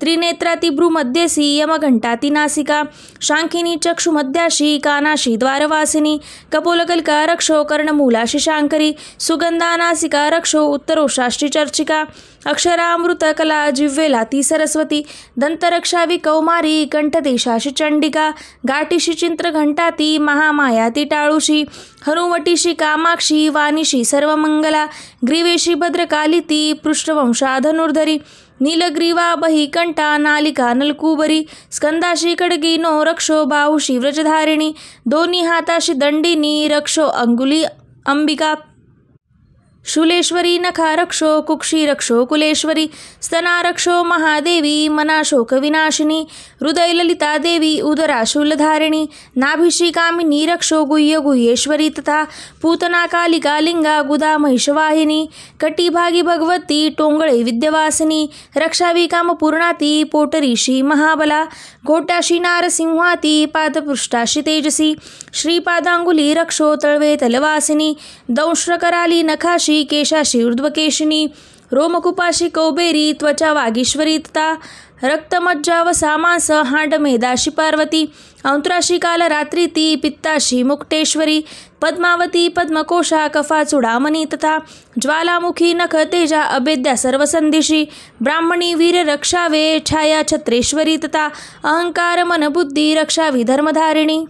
त्रिनेत्राति भ्रूमध्यसी यमघंटाति नासिका शांखिनी चक्षुमध्याशी कानाशी द्वारवासिनी कपोलकल्का रक्षो कर्णमूलाशी शांकरी सुगंधा नासिका रक्षो उत्तरोषाष्टी चर्चिका अक्षरामृतकला जिव्वेलाती सरस्वती दंतरक्षावि कौमारी कंठदेशाशी चंडिका गाठीशी चिंत्रघंटाती महामायाती टाळुशी हनुवटीशी कामाक्षी वाणीशी सर्वमंगला ग्रीवेशी भद्रकालिती पृष्ठवंशा धनुर्धरी नीलग्रीवा बहिकंठा नालिका नलकुबरी स्कंदाशी खड्गिनो रक्षो बाहुशी व्रजधारिणी दोन्ही हाताशी दंडिनी रक्षो अंगुली अंबिका शूलेश्वरी नखा रक्षो कुक्षी रक्षो कुलेश्वरी स्तना रक्षो महादेवी मना शोक विनाशिनी हृदय ललिता देवी उदरा शूलधारिणी नाभिषी कामिनी रक्षो गुह्य गुह्येश्वरी तथा पूतना कालिका लिंगा गुदा महिषवाहिनी कटिभागी भगवती टोंगळे विद्यवासिनी रक्षावी कामपूर्णाती पोटरीशी महाबला घोटाशी नारसिंहाती पादपृष्ठाशी तेजसी श्रीपादांगुली रक्षो तळवे तलवासिनी दंश्रकराली नखाशी केशाशी ऊर्ध्वकेशिनी रोमकुपाशी कौबेरी त्वचा वागीश्वरी तथा रक्तमज्जावसा मांस हांडमेदाशी पार्वती अंतराशी कालरात्रीती पित्ताशी मुक्तेश्वरी पद्मावती पद्मकोशा कफा चूडामणी तथा ज्वालामुखी नख तेजा अभेद्या सर्वसंदिशी ब्राह्मणी वीर रक्षावे छाया छत्रेश्वरी तथा अहंकार मनबुद्धी रक्षावी धर्मधारिणी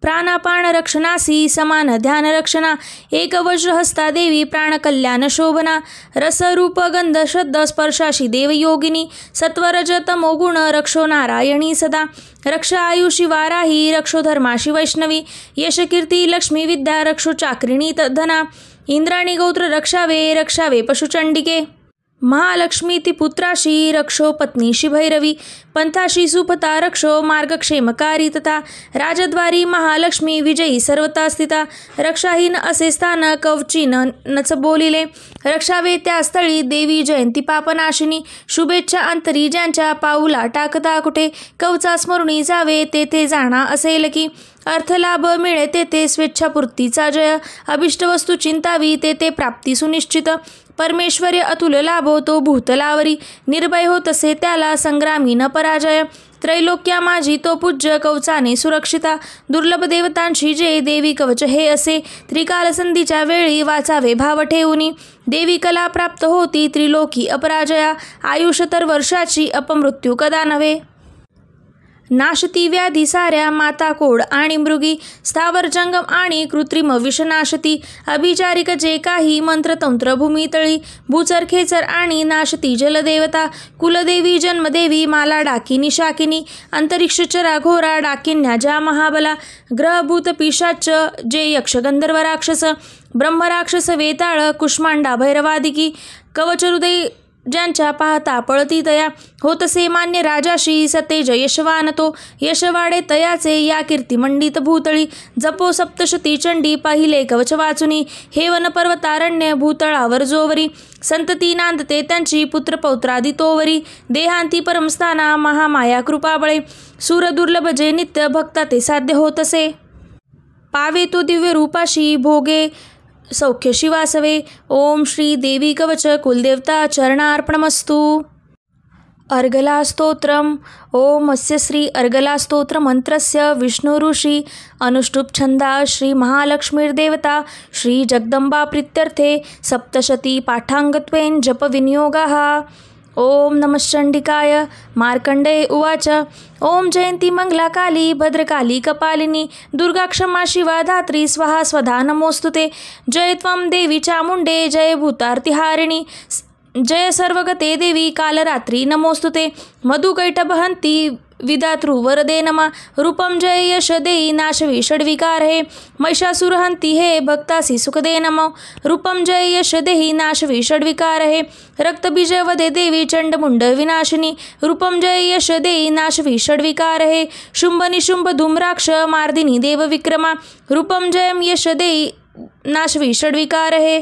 प्राणापान रक्षणासी समान ध्यान रक्षणा एक वज्रहस्ता देवी प्राणकल्याण शोभना रसरूप गंध श्रद्ध स्पर्शाशी देवयोगिनी सत्वरज तमोगुण रक्षो नारायणी सदा रक्षा आयुषी वाराही रक्षो धर्माशी वैष्णवी यश कीर्ती लक्ष्मी विद्या रक्षो चाक्रिणी धना इंद्राणी गोत्र रक्षावे पशुचंडिके महालक्ष्मीति पुत्राशी रक्षो पत्नीशी भैरवी पंथाशी सुपता रक्षो मार्गक्षेमकारी तथा राजद्वारी महालक्ष्मी विजयी सर्वता स्थिता रक्षाहीन असे स्थान कवची नच बोलिले रक्षावे त्या स्थळी देवी जयंती पापनाशिनी शुभेच्छा अंतरी ज्यांच्या पाऊला टाकता कुठे कवचा स्मरुणी जावे तेथे जाणा असेल की अर्थलाभ मिळे तेथे स्वेच्छापूर्तीचा जय अभिष्ट वस्तू चिंतावी तेथे प्राप्ती सुनिश्चित परमेश्वर्य अतुल लाभो तो भूतलावरी निर्भय होतसे त्याला संग्रामी न पराजय त्रैलोक्या माझी तो पूज्य कवचाने सुरक्षिता दुर्लभ देवतांशी जे देवी कवच हे असे त्रिकालसंधीच्या वेळी वाचावे भाव ठेवूनी देवी कला प्राप्त होती त्रिलोकी अपराजया आयुष्य तर वर्षाची अपमृत्यू कदा नव्हे नाशती व्याधी साऱ्या माता कोड आणि मृगी स्थावर जंगम आणि कृत्रिम विषनाशती अभिचारिक जे काही मंत्रतंत्र भूमितळी भूचर खेचर आणि नाशती जलदेवता कुलदेवी जन्मदेवी माला डाकिनी शाकिनी अंतरिक्ष चरा घोरा डाकिन्या ज्या महाबला ग्रहभूत पिशाच जे यक्ष गंधर्व राक्षस ब्रह्मराक्षस वेताळ कुष्मांडा भैरवादिकी कवच हृदय ज्यांच्या पाहता पळती तया होतसे मान्य राजाशी सतेज यशवान तो यशवाडे तयाचे या कीर्तिमंडित भूतळी जपो सप्तशती चंडी पाहिले कवच वाचुनी हेवन पर्वतारण्य भूतळावर जोवरी संतती नांदते त्यांची पुत्रपौत्रादी तोवरी देहांती परमस्थाना महामाया कृपाबळे सूर दुर्लभ जे नित्य भक्ता ते साध्य होतसे पावे तो दिव्य रूपाशी भोगे सौख्य शिवासवे ओम श्री देवी कवच कुलदेवता चरणार्पणमस्तु अर्गला स्तोत्रम ओम अस्य श्री अर्गला स्तोत्र मंत्रस्य विष्णु ऋषि अनुष्टुप छंदा श्री महालक्ष्मीर्देवता श्री जगदंबा प्रीत्यर्थे सप्तशती पाठांगत्वेन जप विनियोगाः ओम नमश्चंडिकाय मार्कंडेय उवाच ओम जयंती मंगला काली भद्रकाली कपालिनी दुर्गा क्षमा शिवा धात्री स्वाहा स्वधा नमोस्तुते जय त्वं देवी चामुंडे जय भूतार्तिहारिणी जय सर्वगते देवी कालरात्री नमोस्तुते मधुकैटभहंती विदातृ वरदे नमा रूपम जय यश देई नाशवी षड्विकार हे महिषासुरहंती हे भक्तासी सुखदे नमो रूपम जय यश देही नाशवी षड्विकार हे रक्तबीज वदे देवी चंडमुंड विनाशिनी रूपम जय यश देई नाशवी षड्विकार हे शुंभ निशुंभ धूम्राक्ष मार्दिनी देव विक्रमा रूपम जयम यश देई नाशवी षड्विकार हे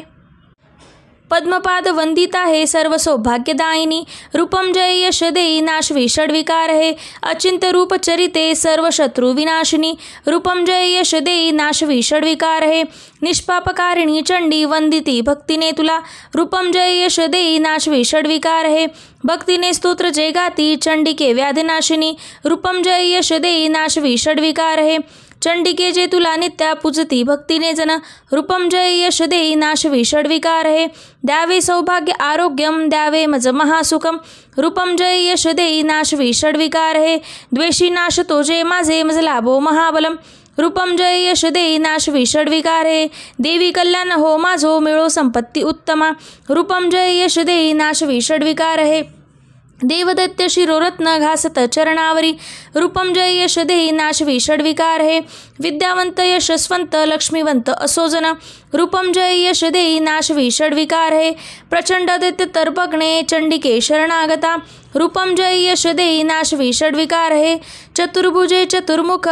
पद्मपाद वंदिता हे सर्व सौभाग्यदायिनी रूपम जय यश देई नाशवी षड्विकार हे अचिंत रूप चरिते सर्व शत्रु विनाशिनी रूपम जय यश देई नाशवी षड्विकार हे निष्पापकारिणी चंडी वंदिती भक्तीने तुला रूपम जय यश देई नाशवी षड्विकार हे भक्तीने स्तोत्र जय गाती चंडिके व्याधिनाशिनी रूपम जय यश देई नाशवी षड्विकार हे चंडिके जे तुला नित्या पूजती भक्तीने जन रूपम जय यश देई नाशवी षड्विकार हे द्यावे सौभाग्य आरोग्यम द्यावे मज महासुखम रूपम जय यश देई नाशवी षड्विकार हे द्वेषी नाश तो जे माझे मज लाभो महाबलम रूपम जय यश देई नाशवी षड्विकार हे देवी कल्याण हो माझो मिळो संपत्ती उत्तमा रूपम जय यश देई नाशवी षड्विकार हे देवदत्त शिरोरत्न घासत चरणावरी रूपम जय यश देई नाशवी षड्विकार हे विद्यावंत यशस्वंत लक्ष्मीवंत असोजन रूपम जय यश देई नाशवी षड्विकार हे प्रचंड दैत्य तर्पग्ने चंडिके शरणागता रूपम जय यश देई नाशवी षड्विकार हे चतुर्भुजे चतुर्मुख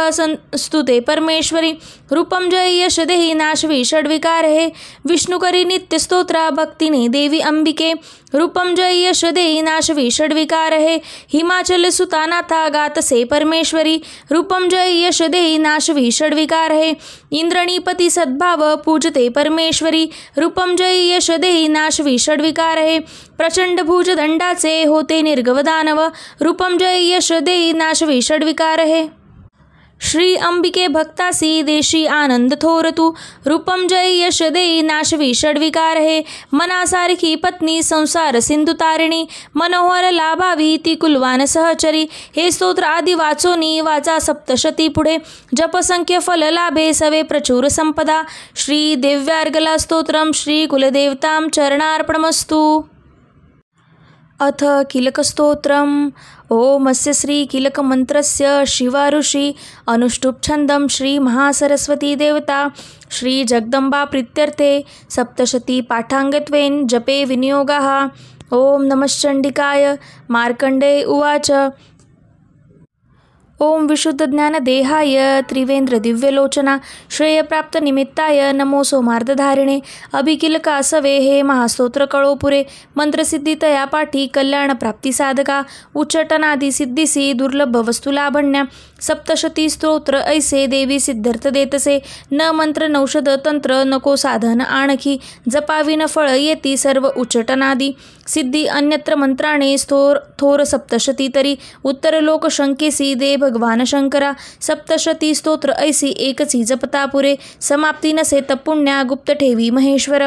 स्तुते परमेश्वरी रूपम जय यश देई नाशवी षड्विकार हे विष्णुकरी नित्य स्तोत्रा भक्तिने देवी अंबिके रूपम जय यश देई नाशवी षड्विकार हे हिमाचल सुतानाथा गातसे परमेश्वरी रूपम जय यश देई नाशवी षड्विकार हे इंद्रणीपती सद्भाव पूजते परमेश्वरी रूपम जय यश देई नाशवी षड्विकार हे प्रचंड भुजदंडाचे होते निर्गवदानव रूपम जय यश देई नाशवी षड्विकार हे श्री अंबिके भक्तासी देशी आनंद थोर तू रूपम जय यश देई नाशवी षड्विकार हे मनासारखी पत्नी संसार सिंधू तारिणी मनोहर लाभावी ती कुलवान सहचरी हे स्तोत्र आदि वाचोनी वाचा सप्तशती पुढे जपसंख्य फल लाभे सवे प्रचुर संपदा श्री दिव्यार्गला स्तोत्रम श्री कुलदेवतां चरणार्पणमस्तु। अथ किलकस्तोत्रम् ओमस्य श्री किलकमन्त्रस्य शिवा ऋषि अनुष्टुप् छन्दं श्री महासरस्वती देवता श्री जगदम्बा प्रीत्यर्थे सप्तशती पाठाङ्गत्वेन जपे विनियोगः। ओम नमश्चण्डिकाय। मार्कण्डेय उवाच ओम विशुद्धज्ञानदेहाय त्रिवेन्द्र दिव्यलोचना श्रेयप्राप्तनिमित्ताय नमो सोमार्धधारिणे अभिकिलकासवे हे महास्तोत्र कळोपुरे मंत्रसिद्धितया पाठी कल्याणप्राप्तिसाधका उच्चाटनादि सिद्धिसी दुर्लभ वस्तुलाभण्या सप्तशती स्तोत्र ऐसे देवी सिद्ध्यर्थ देतसे न मंत्र नौषध तंत्र नको साधन आणखी जपाविन फळ येती सर्व उच्चाटनादि सिद्धी अन्यत्र मंत्राणे थोर सप्तशती तरी उत्तर लोक शंकेसी दे भगवान शंकरा सप्तशती स्तोत्र ऐसी एकची जपता पुरे समाप्ती नसे तपुण्या गुप्त ठेवी महेश्वर।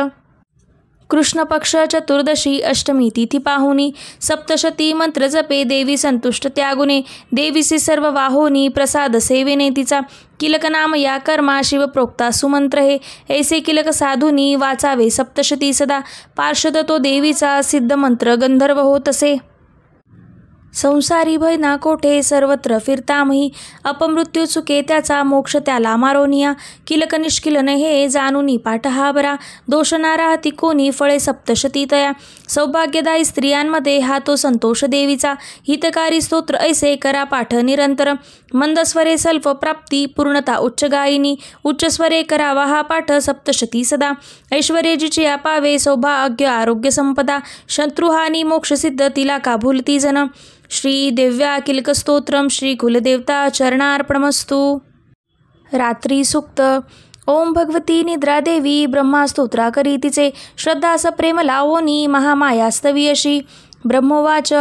कृष्ण पक्ष चतुर्दशी अष्टमी तिथी पाहुनी सप्तशती मंत्र जपे देवी संतुष्ट त्यागुने देवीसी सर्व वाहोनी प्रसाद सेवेने तिचा किलक नाम या कर्मा शिव प्रोक्ता सुमंत्र हे ऐसे किलक साधुनी वाचावे सप्तशती सदा पार्षद तो देवीचा सिद्ध मंत्र गंधर्व होत असे। संसारी भय ना कोठे सर्वत्र फिरतामही अपमृत्यू चुके त्याचा मोक्ष त्याला मारोनिया किलक निष्किलन हे जानुनी पाठ हा बरा दोष ना राहती कोणी फळे सप्तशती तया सौभाग्यदायी स्त्रियांमध्ये हा तो संतोष देवीचा हितकारी स्तोत्र ऐसे करा पाठ निरंतर मंदस्वरे सल्प प्राप्ती पूर्णता उच्च गायिनी उच्चस्वरे करावा हा पाठ सप्तशती सदा ऐश्वर्य जिची पावे सौभाग्य आरोग्य संपदा शत्रुहानी मोक्षसिद्ध तिला का भूलती जन। श्री दिव्या किलकस्तोत्रम श्री कुलदेवता चरणार्पणमस्तु। रात्री सूक्त। ओम भगवती निद्रा देवी ब्रह्मा स्तोत्रा करी तिचे श्रद्धा सप्रेम लावोनी महामायास्तवी अशी ब्रह्मोवाच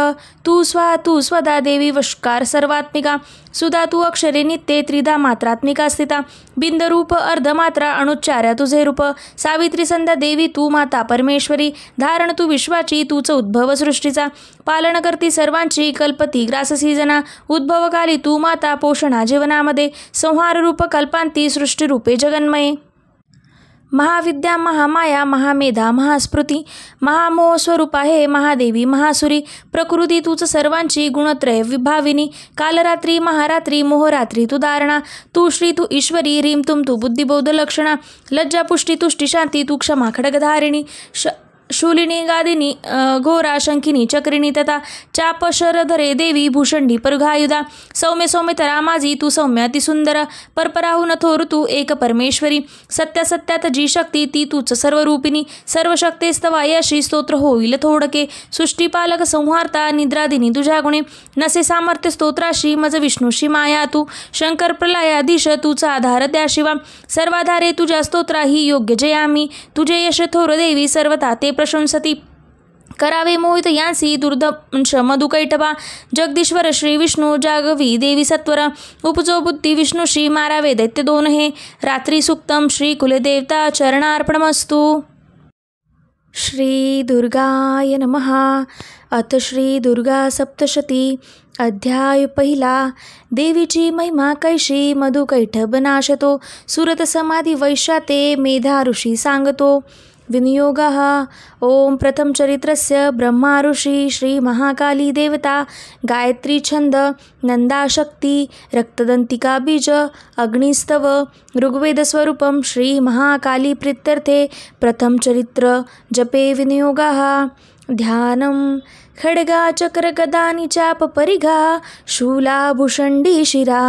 तू स्वदा देवी वशकार सर्वात्मिका सुधा तू अक्षरे नित्ये त्रिधा मात्रात्मिका स्थिता बिंदरूप अर्धमात्रा अणुच्चार्या तुझे रूप सावित्री संध्या देवी तू माता परमेश्वरी धारण तू विश्वाची तूच उद्भव सृष्टीचा पालन करती सर्वांची कल्पती ग्राससी जना उद्भवकाली तू माता पोषणा जीवनामध्ये संहार रूप कल्पांती सृष्टीरूपे जगन्मये महाविद्या महामाया महामेधा महास्मृती महामोह स्वरूपा हे महादेवी महासुरी प्रकृती तूच सर्वांची गुणत्रय विभाविनी कालरात्री महारात्री मोहरात्री तू धारणा तू श्री तू ईश्वरी रीम तुम तू बुद्धिबोध लक्षणा लज्जा पुष्टी तुष्टी शांती तू क्षमा खडगधारिणी शूलिनी गादिनी घोरा शंखिनी चक्रिणी तथा चाप शरधरे देवी भूषंडी परघायुधा सौम्य सौम्यतरा माझी तू सौम्य ती सुंदर परपराहून थोर तू एक परमेश्वरी सत्यासत्यात जी शक्ती ती तूच सर्वरूपिणी सर्वशक्तेस्तवा यशी स्तोत्र होईल थोडके सृष्टीपालक संहार्ता निद्रादिनी तुझ्या गुणे नसे सामर्थ्य स्तोत्राशी मज विष्णूशी माया तू शंकर प्रलयाधीश तुझा आधार त्या शिवा सर्वाधारे तुझ्या स्तोत्राही योग्य जयामी तुझे यश थोर देवी सर्वता ते प्रशंसती करावे मोहित यांसी दुर्दंश मधुकैटभा जगदीश्वर श्री विष्णू जागवी देवी सत्वर उपजो बुद्धी विष्णूशी मारावे दैत्य दोन हे रात्री सुक्तम श्री कुलदेवता चरणार्पणमस्तु। श्री दुर्गाय नमः। अथ श्री दुर्गा सप्तशती अध्याय पहिला। देवीची महिमा कैशी मधुकैटभ नाशतो सुरत समाधी वैशाते मेधा ऋषी सांगतो। विनियोगः ओम प्रथम चरित्रस्य ब्रह्मा ऋषी श्री महाकाली देवता गायत्री छंद नंदा शक्ती रक्तदंतिका बीज अग्निस्तव ऋग्वेद स्वरूपम श्री महाकाली प्रीत्यर्थे प्रथम चरित्र जपे विनियोगः ध्यानम खड्गा चक्र गदानी चाप परिघा शूला भूषंडी शिरा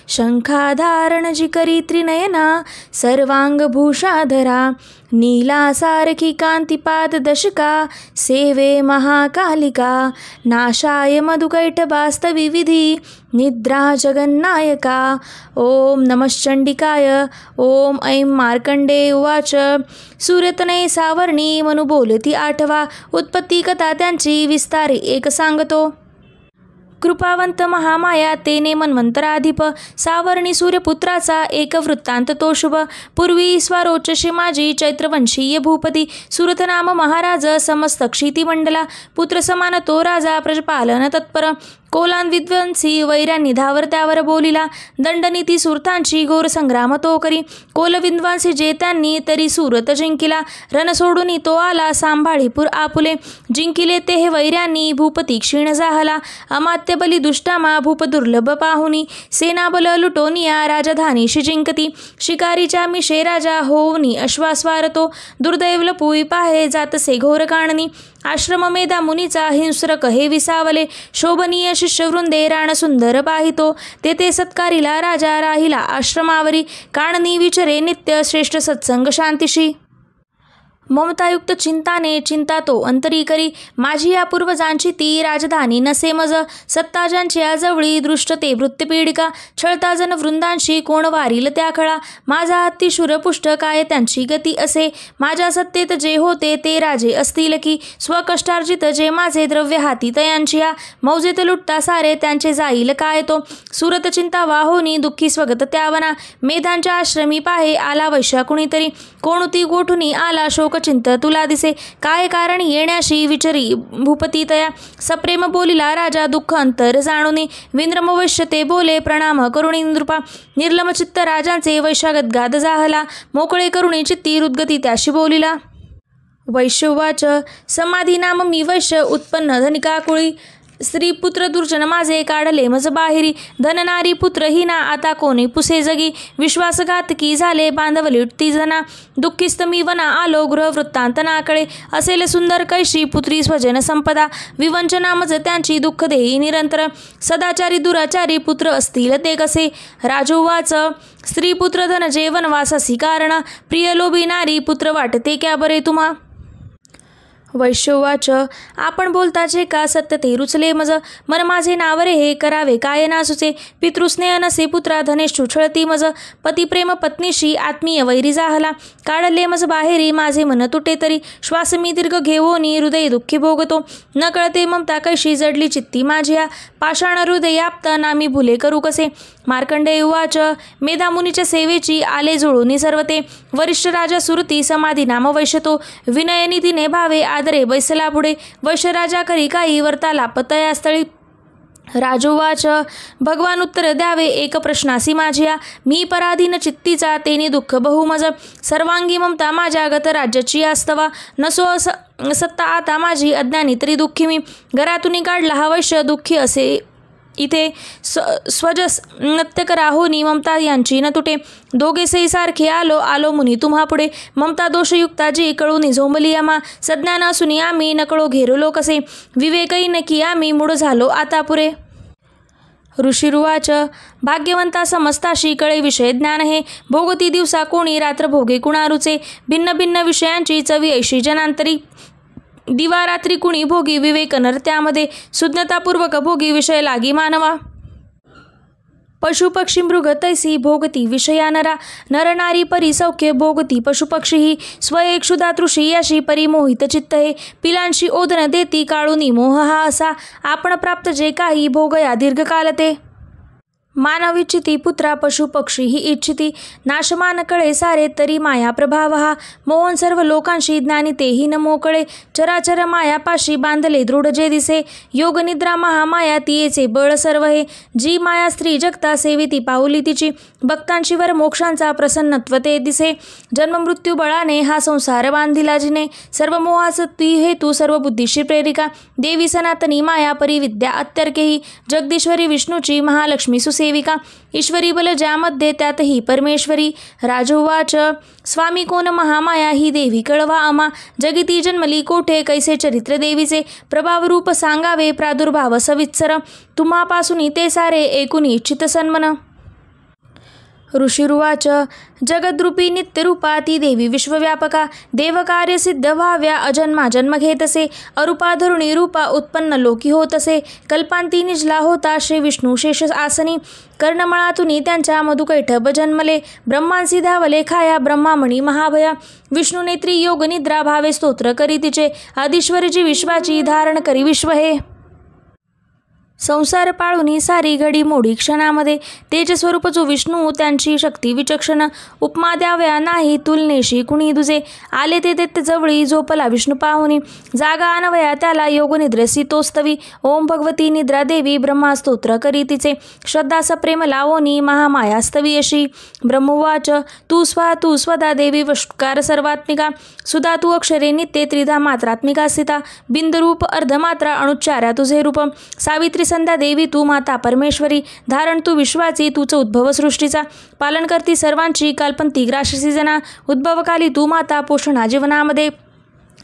शंखाधारण जिकरी त्रिनयना सर्वांगभूषाधरा नीला सारखी कांतिपाद दशका सेवे महाकालिका नाशाय मधुकैटभास्तवी विधी निद्रा जगन्नायका। ओम नमश्चंडिकाय। ओम ऐं मार्कंडे उवाच सूर्यतनय सावर्णी मनु बोलती आठवा उत्पत्ती कथा त्यांची विस्तारी एक सांगतो। कृपावंत महामाया तेने मन्वंतराधिप सावर्णी सूर्यपुत्राचा एक वृत्तांत तो शुभ। पूर्वी स्वारोच्च शिमाजी चैत्रवंशीय भूपती सुरतनाम महाराज समस्त क्षितिमंडला पुत्र समान तो राजा प्रजपालन तत्पर कोलान विद्वंसी वैऱ्यांनी धावर त्यावर बोलिला दंडनीती सुरतांची घोर संग्राम तो करी कोल विद्वांसी जे त्यांनी तरी सुरत जिंकिला रण सोडून तो आला सांभाळीपूर आपुले जिंकिले ते हे वैऱ्यांनी भूपती क्षीण जाहला अमात्य बली दुष्टामा भूप दुर्लभ पाहुनी सेनाबल लुटोनिया राजधानीशी जिंकती शिकारीच्या मिशे राजा होऊनी अश्वास्वारतो दुर्दैव लपुई पाहे जातसे घोर काणनी आश्रम मेधा मुनीचा हिंस्रक हे विसावले शोभनीय शिष्यवृंदे राण सुंदर पाहितो तेथे सत्कारीला राजा राहिला आश्रमावरी काणनी विचरे नित्य श्रेष्ठ सत्संग शांतीशी ममतायुक्त चिंताने चिंता तो अंतरी करी माझी या पूर्वजांची ती राजधानी नसे मज सत्ता ज्यांच्या जवळी दृष्टते वृत्तपीडिका छळता जन वृंदांशी कोण वारील त्या खळा माझा हत्ती शूरपुष्ट काय त्यांची गती असे माझ्या सत्तेत जे होते ते राजे असतील की स्वकष्टार्जित जे माझे द्रव्य हाती तयांची या मौजेत लुटता सारे त्यांचे जाईल काय तो सुरत चिंता वाहोनी दुःखी स्वगत त्यावना मेधांच्या आश्रमी पाहे आला वैश्या कुणीतरी कोणती गोठुनी आला शोक चिंत तुला दिसे काय कारण येण्याशी विचरी भूपती तया सप्रेम बोलिला राजा दुःख अंतर जाणुनी विंद्रम वैश्य ते बोले प्रणाम करुणी नृपा निर्लम चित्त राजांचे वैशागत गाद जाहला मोकळे करुणी चित्ती रुद्गती त्याशी बोलिला वैश्य उवाच समाधी नाम मी वैश्य उत्पन्न धनिका कुळी स्त्री पुत्र दुर्जन माझे काढले मज बाहेरी धननारी पुत्र हिना आता कोणी पुसे जगी विश्वासघातकी झाले बांधवली ती जना दुःखिस्त मी वना आलो गृह वृत्तांत नाकळे असेल सुंदर कैशी पुत्री स्वजन संपदा विवंचना मज त्यांची दुःख देई निरंतर सदाचारी दुराचारी पुत्र असतील ते कसे राजोवाच स्त्री पुत्र धन जे वनवासासी कारण प्रिय लोभी नारी पुत्र वाटते क्या बरे तुम्हा वैश्यवाच आपण बोलताचे का सत्य ते रुचले मज मन माझे नावरे हे करावे काय नासुचे पितृस्नेह नसे पुत्रा धनेश छळती मज पतिप्रेम पत्नीशी आत्मीय वैरी जाहला काढले मज बाहेरी माझे मन तुटे तरी श्वास मी दीर्घ घेवोनी हृदय दुःखी भोगतो न कळते ममता कैशी जडली चित्ती माझ्या पाषाण हृदय याप्त नामी भुले करू कसे मार्कंडेय उवाच मेधामुनीच्या सेवेची आले जुळूनी सर्वते वरिष्ठ राजा सुरती समाधी नाम वैश्यतो विनयनी तिने भावे आदरे बैसला पुढे वैश्य राजा करी काही वर्ताला पतयास्थळी राजोवाच भगवान उत्तर द्यावे एक प्रश्नासी माझ्या मी पराधीन चित्तीचा तेने दुःख बहुमज सर्वांगी ममता माझ्या गत राज्याची आस्तवा नसो सत्ता आता माझी अज्ञानी तरी दुःखी मी घरातून काढला हा वैश्य दुःखी असे इथे स्वजस नत्य करा होनी ममता यांची न तुटे. दोघेसेही सारखे आलो आलो मुनी तुम्हा पुढे. ममता दोषयुक्ता जी कळूनी झोंबली आम्हा. सज्ञान असूनी आम्ही नकळो घेरलो कसे. विवेकही नकी आम्ही मूढ झालो आता पुरे. ऋषिरुवाच भाग्यवंता समस्ताशी कळे विषय ज्ञान हे. भोगती दिवसा कोणी रात्र भोगे कुणारुचे. भिन्न भिन्न विषयांची चवी ऐशी जनांतरी. दिवा रात्री कुणी भोगी विवेक नर त्यामध्ये. सुज्ञतापूर्वक भोगी विषय लागी मानवा. पशुपक्षी मृग तैसी भोगती विषया नरा. नर नारी परी सौख्य भोगती पशुपक्षी ही. स्वय क्षुधा तृषी याशी परी मोहित चित्त हे. पिलांशी ओदन देती काळूनी मोह हा असा. आपण प्राप्त जे काही भोगया दीर्घकाल ते. मानव इच्छिती पुत्रा पशु पक्षी ही इच्छिती. नाशमान कळे सारे तरी माया प्रभाव हा. मोहन सर्व लोकांशी ज्ञानी तेही न मोकळे. चराचर माया पाशी बांधले दृढ जे दिसे. योग निद्रा महामाया तियेचे बळ सर्व हे. जी माया स्त्री जगता सेविती पाऊली तिची. भक्तांशी वर मोक्षांचा प्रसन्नत्व ते दिसे. जन्म मृत्यू बळाने हा संसार बांधिला जिने. सर्व मोहास ती हेतू सर्व बुद्धीशी प्रेरिका. देवी सनातनी माया परिविद्या अत्यर्केही. जगदीश्वरी विष्णूची महालक्ष्मी सुसेविका. ईश्वरी बल ज्यामध्ये त्यातही परमेश्वरी. राजोवाच स्वामी कोण महामाया ही देवी कळवा आम्हा. जगिती जन्मली कोठे कैसे चरित्र देवीचे. प्रभाव रूप सांगावे प्रादुर्भाव सवित्सर. तुम्हापासून ते सारे ऐकून इच्छित सन्मन. ऋषिरुवाच जगद्रूपी नित्यरूपा ती देवी विश्वव्यापका. देवकार्य सिद्ध व्हाव्या अजन्मा जन्म घेतसे. अरूपा धरुणी रूपा उत्पन्न लोकी होतसे. कल्पांती निजला होता श्री विष्णू शेष आसनी. कर्णमळातुनी त्यांच्या मधुकैठभ जन्मले. ब्रह्मांसी धावले खाया ब्रह्मामणी महाभया. विष्णू नेत्री योग निद्रा भावे स्तोत्र करी तिचे. आदिश्वरीची विश्वाची धारण करी विश्व हे. संसार पाळुनी सारी घडी मोडी क्षणामध्ये. तेज स्वरूप जो विष्णू त्यांची शक्ती विचक्षण. उपमा द्याव्या नाही तुलनेशी कुणी दुजे. आले ते दैत्य जवळी झोपला विष्णू पाहुनी. जागा अनवया त्याला योग निद्रेसी तोस्तवी. ओम भगवती निद्रा देवी ब्रह्मा स्तोत्र करी तिचे. श्रद्धा सप्रेम लावोनी महामाया स्तवी अशी. ब्रह्मोवाच तू स्वदा देवी वष्टकार सर्वात्मिका. सुधा तू अक्षरे नित्ये त्रिधा मात्रात्मिका स्थिता. बिंदरूप अर्धमात्रा अणुच्चार्या तुझे रूप. सावित्री संध्या देवी तू माता परमेश्वरी. धारण तू विश्वाची तूच उद्भव सृष्टीचा. पालन करती सर्वांची काल्पंती ग्राससी जना. उद्भवकाली तू माता पोषणा जीवनामध्ये.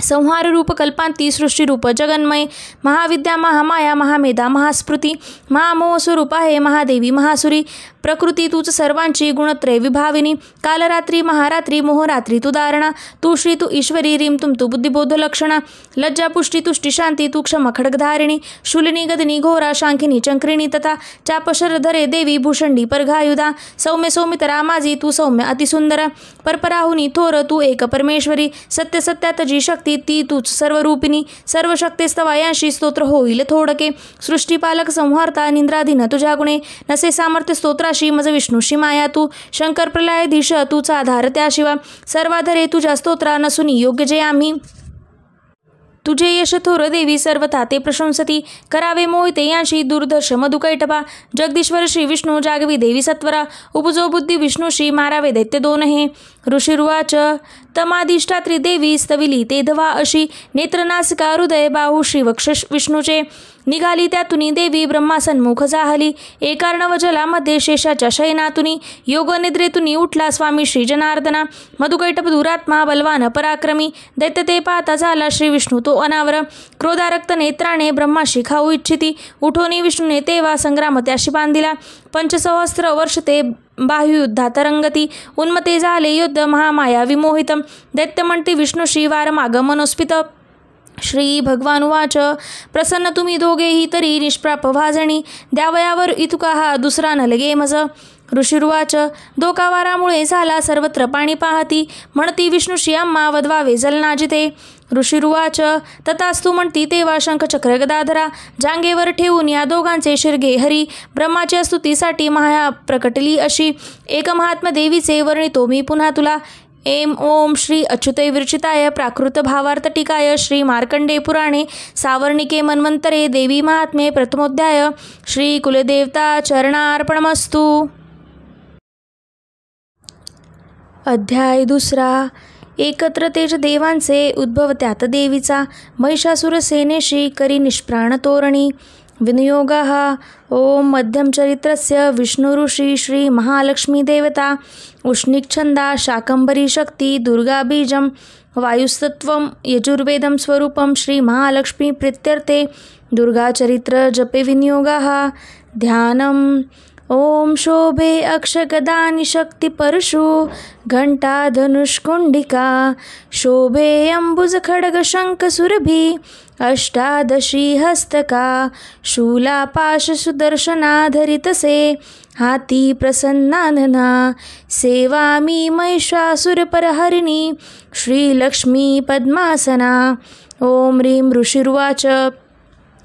संहार रूप कल्पांती सृष्टीरूप जगन्मय. महाविद्या महामाया महामेधा महास्फृती. महामोह स्वरूप आहे महादेवी महासुरी. प्रकृती तूच सर्वांची गुणत्रय विभाविनी. कालरात्री महारात्री मोहरात्री तू दारणा. तू श्री तू ईश्वरी रीम तुम तू बुद्धिबोध लक्षणा. लज्जा पुष्टी तुष्टी शांती तू क्षम खड्गधारिणी. शूलिनी गदनी घोरा शांखिनी चंक्रिणी तथा. चापशर धरे देवी भूषंडी परघायुधा. सौम्य सौमितरा माझी तू सौम्य अतिसुंदर. परपराहुनी थोर तू एक परमेश्वरी. सत्य सत्यात जी शक्ती ती तूच सर्वरूपिणी. सर्व शक्तिस्तवा यांशी स्तोत्र होईल थोडके. सृष्टीपालक संहारता निंद्राधीन तुझ्या गुणे. नसे सामर्थ्य स्तोत्राशी मज विष्णूशी माया तू. शंकर प्रलयाधीश तूचा आधार त्या शिवा. सर्वाधरे तुझ्या स्तोत्रा नसुनी योग्य जे आम्ही. तुझे यश थोर देवी सर्वथा ते प्रशंसती. करावे मोहिते यांशी दुर्दर्श मधुकैटभा. जगदीश्वर श्री विष्णू जागवी देवी सत्वरा. उपजो बुद्धी विष्णूशी मारावे दैत्य दोन हे. ऋषिरुवाच तमाधिष्ठात्री देवी स्तविली ते धवा अशी. नेत्रनासिका हृदय बाहू श्री वक्ष विष्णूचे. निघाली त्यातुनी देवी ब्रह्मा सन्मुख जाहली. एकार्णव जलामध्ये शेषाच्या शयनातुनी. योग निद्रेतुनी उठला स्वामी श्री जनार्दना. मधुकैटभ दुरात्मा बलवान पराक्रमी. दैत्य ते पाहता झाला श्री विष्णू तो अनावर. क्रोधारक्त नेत्राने ब्रह्माशी खाऊ इच्छिती. उठोनी विष्णूने तेव्हा संग्राम त्याशी बांधिला. 5,000 वर्ष ते बाह्युयुद्धात रंगती. उन्मते झाले युद्ध महामाया विमोहित. दैत्य म्हणते विष्णूशी वार माग मनोस्पित. श्री भगवानुवाच प्रसन्न तुम्ही दोघेही तरी निष्प्राप भाजणी. द्यावयावर इतुका हा दुसरा न लगे मज. ऋषिरुवाच दोकावारामुळे झाला सर्वत्र पाणी पाहती. म्हणती विष्णूशी आम्हा वधवावे जलना जिथे. ऋषिरुवाच तथास्तु म्हणती तेव्हा शंखचक्र गदाधरा. जांगेवर ठेवून या दोघांचे शिरगे हरी. ब्रह्माच्या स्तुतीसाठी माया प्रकटली अशी. एक महात्मा देवीचे वर्णितो मी पुन्हा तुला. एम ओम श्री अच्युते विरचिताय प्राकृत भावार्थ टीकाय श्री मार्कंडे पुराणे सावर्णिके मन्वंतरे देवी महात्म्ये प्रथमोध्याय. श्री कुलदेवता चरणार्पणमस्तु. अध्याय 2. एकत्र तेज देवांचे उद्भव त्यात देवीचा. महिषासुर सेनेशी करी निष्प्राण तोरणी. विनियोगः। ॐ मध्यमचरित्रस्य विष्णुऋषि श्री महालक्ष्मी देवता उष्णिक्छन्दा शाकंभरी शक्ति दुर्गा बीजं वायुस्तत्वं यजुर्वेदं स्वरूपं श्री महालक्ष्मी प्रीत्यर्थे दुर्गाचरित्र जपे विनियोगः। ध्यानम्। ओम शोभे अक्षगदानि शक्ति परशु घंटा धनुष्कुंडिका शोभे अंबुज खड्ग शंख सुरभि अष्टादशी हस्तका शूला पाश सुदर्शनाधरितसे हाती प्रसन्नानना सेवामी महिषासुरपरहरिणी श्रीलक्ष्मी पद्मासना। ओम ह्रीं ऋषिर्वाच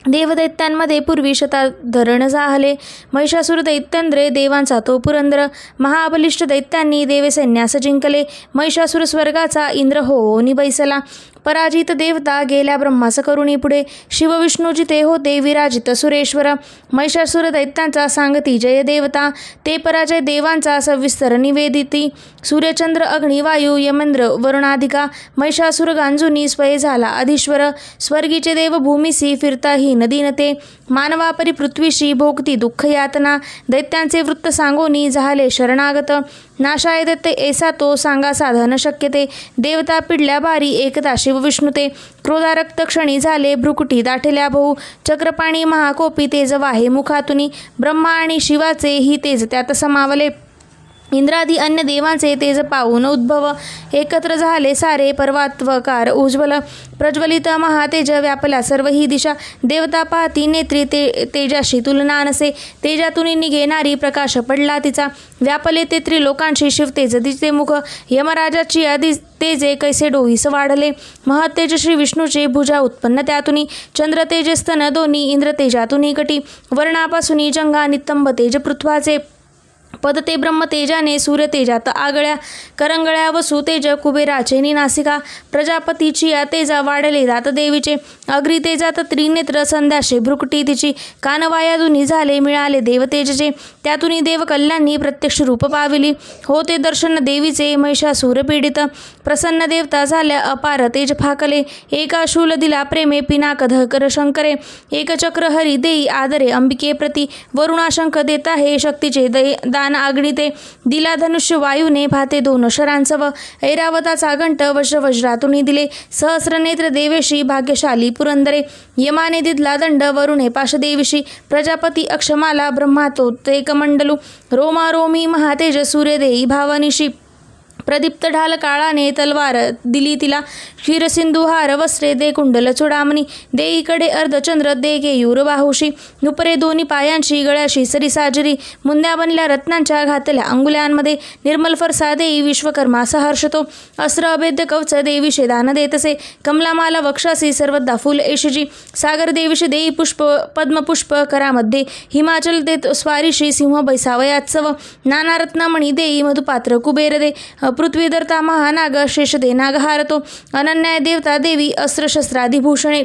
देवदैत्यांमध्ये पूर्वी शताधरण जाहले महिषासुर दैत्यंद्रे देवांचा तो पुरंदर महाबलिष्ठ दैत्यांनी देवसैन्यास जिंकले महिषासुर स्वर्गाचा इंद्र होऊन बैसला पराजित देवता गेल्या ब्रह्मास करुणी पुढे शिवविष्णू जिथे होते विराजित सुरेश्वर महिषासुर दैत्यांचा सांगती जय देवता ते पराजय देवांचा सविस्तर निवेदिती सूर्यचंद्र अग्नी वायू यमेंद्र वरुणाधिका महिषासुर गांजुनी स्वय झाला अधीश्वर स्वर्गीचे देव भूमीसी फिरताही नदीनते मानवापरी पृथ्वीशी भोगती दुःख यातना दैत्यांचे वृत्त सांगोनी झाले शरणागत नाशाय दत्ते ऐसा तो सांगा साधन शक्यते देवता पिडल्या बारी एकदा शिवविष्णुते क्रोधारक्त क्षणी झाले भ्रुकुटी दाठल्या भाऊ चक्रपाणी महाकोपी तेज वाहे मुखातुनी ब्रह्मा आणि शिवाचे ही तेज त्यात समावले इंद्रादी अन्य देवांचे तेज पाहून उद्भव एकत्र झाले सारे पर्वतवकार उज्ज्वल प्रज्वलित महातेज व्यापला सर्व ही दिशा देवता पाहती नेत्री तेजाशी तुलना नसे तेजातून निघेणारी प्रकाश पडला तिचा व्यापले ते त्रिलोकांशी शिवतेज तिचे मुख यमराजाची आधी तेजे कैसे डोईस वाढले महत्तेज श्री विष्णूचे भुजा उत्पन्न त्यातुनी चंद्र तेजस्तन दोन्ही इंद्र तेजातुनी कटी वर्णापासून जंगा नितंब तेज पृथ्वाचे पद ते ब्रह्म तेजाने सूर्य तेजात आगळ्या करंगळ्या वसु तेज कुबेराचे निनासिका प्रजापतीची या तेजा वाढले दात देवीचे अग्री तेजात त्रिनेत्र संध्याशे भ्रुकुटी तिची कानवाया दुनी झाले मिळाले देवतेजचे त्यातून देव कल्याणी प्रत्यक्ष रूप पाविली होते दर्शन देवीचे महिषासूर पीडित प्रसन्न देवता झाल्या अपार तेज फाकले एका शूल दिला प्रेमे पिनाक धकर शंकरे एक चक्र हरी देई आदरे अंबिके प्रती वरुणाशंख देता हे शक्तीचे दान आगणिते दिला धनुष्य वायूने भाते दोन शरांसव ऐरावताचा घंट वज्रातून दिले सहस्रनेत्र देवेशी भाग्यशाली पुरंदरे यमाने दिदला दंड वरुणे पाशदेवीशी प्रजापती अक्षमाला ब्रह्मातो ते कमंडलू रोमारोमी महातेज सूर्य देई भावनिशी प्रदीप्त ढाल काळाने तलवार दिली तिला क्षीरसिंधुहार वस्त्रे दे कुंडल चुडामणी देईकडे अर्धचंद्र दे केयूर बाहुशी नुपरे दोन्ही पायांशी गळ्याशी सरीसाजरी मुंद्या बनल्या रत्नांच्या घातल्या अंगुल्यांमध्ये निर्मल फरसा देई विश्वकर्मा सहर्षतो अस्त्र अभेद्य कवच देवीशे दान देतसे कमलामाला वक्षासी सर्वदा फुल ऐशिजी सागर देवीशे देई पुष्प पद्मपुष्प करामध्ये हिमाचल देत स्वारीशी सिंह बैसावयात्सव नाना रत्नामणी देई मधुपात्र कुबेर दे पृथ्वीधरता महानाग शेष दे नागहारतो अनन्याय देवता देवी अस्त्रशस्त्रादिभूषणे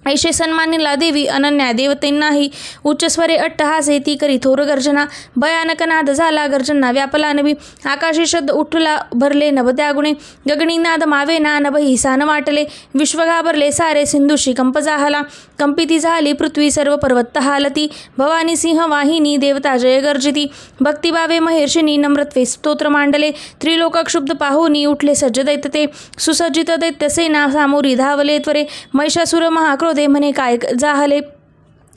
ऐशे सन्मानिला देवी अनन्या देवतेंनाही उच्चस्वरे अट्टहासे ती करी थोर गर्जना भयानक नाद झाला गर्जना व्यापला नवी आकाशी शब्द उठला भरले नभ त्यागुणे गगनी नाद मावे ना नभही सान वाटले विश्व घाबरले सारे सिंधुशी कंप जाहला कंपिती झाली पृथ्वी सर्व पर्वत हालती भवानी सिंह वाहिनी देवता जय गर्जिती भक्तिभावे महेर्षिनी नम्रत्वे स्तोत्र मांडले त्रिलोक क्षुब्ध पाहुनी उठले सज्ज दैत्य सुसज्जित दैत्य सेना सामोरी धावले त्वरे महिषासुर महाक्रोध दे म्हणे काय जाहले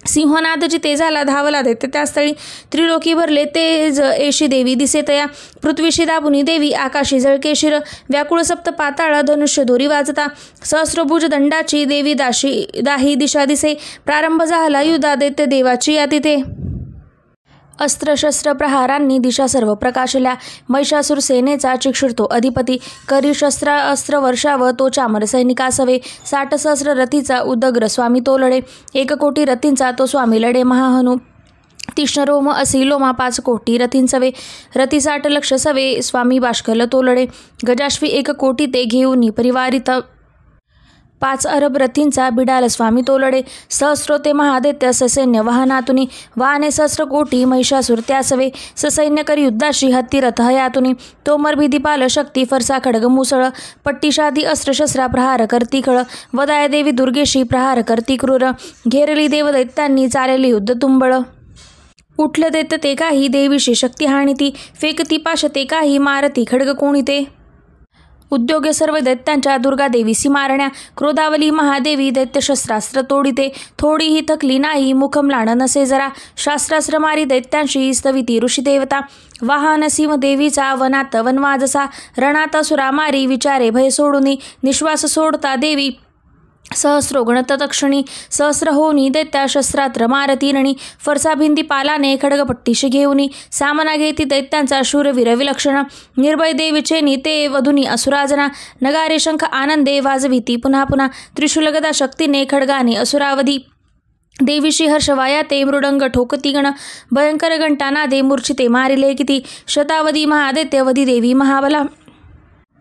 सिंहनाद जिथे झाला धावला दैत्य त्या स्थळी त्रिलोकी भरले तेज ऐशी देवी दिसे तया पृथ्वीशी दाबुनी देवी आकाशी जळके शिर व्याकुळ सप्त पाताळ धनुष्य दोरी वाजता सहस्रभुज दंडाची देवी दाही दिशा दिसे प्रारंभ झाला युद्धा दैत्य देवाची या तिथे अस्त्रशस्त्र प्रहारांनी दिशा सर्व प्रकाशल्या महिषासूर सेनेचा चिक्षुरतो अधिपती करी शस्त्र अस्त्र वर्षाव तो चामर सैनिकासवे 60 सहस्र रथीचा उदग्र स्वामी तो लढे 1 कोटी रथींचा तो स्वामी लढे महाहनु तीक्ष्ण रोम असी लोमा 5 कोटी रथींसवे रथी 60 लक्ष सवे स्वामी बाष्कल तो लढे गजाश्वी 1 कोटी ते घेऊन परिवारित 5 अरब रथींचा बिडाल स्वामी तोलडे. सहस्रोते महादैत्य ससैन्य वाहनातुनी. वाहने सहस्र कोटी महिषासुर त्यासवे. ससैन्य करी युद्धाशी हत्ती रथ हयातुनी. तोमर भीतिपाल शक्ती फरसा खड्ग मुसळ. पट्टीशादी अस्त्रशस्त्रा प्रहार करती खळ. वदाय देवी दुर्गेशी प्रहार करती क्रूर. घेरली देवदैत्यांनी चालेली युद्ध तुंबळ. उठलं दैत्य ते काही देवीशी शक्ती हाणिती. फेकती पाश ते काही मारती खड्ग कोणी ते. उद्योगे सर्व दैत्यांच्या दुर्गा देवीसी मारण्या. क्रोधावली महादेवी दैत्य शस्त्रास्त्र तोडिते. थोडीही थकली नाही मुखम्लान नसे जरा. शास्त्रास्त्र मारी दैत्यांशी स्तविती ऋषी देवता. वाहन सिंह देवीचा वनात वनवाजसा. रणात असुरा मारी विचारे भय सोडुनी. निश्वास सोडता देवी सहस्रो गणत तक्षणी. सहस्र होनी दैत्या शस्त्रात्र मारती रणी. फरसा भिंदी पालाने खड्गपट्टीशी घेऊनी. सामना घेती दैत्यांचा शूरवीर विलक्षण. निर्भय देवीचे नीते वधुनी असुराजना. नगारे शंख आनंदे वाजविती पुन्हा पुन्हा. त्रिशूलगदा शक्तीने खड्गाने असुरावधी. देवीशी हर्षवाया ते मृडंग ठोकती गण. भयंकर घंटानादे मूर्छिते मारिले किती. शतावधी महादैत्य वधी देवी महाबला.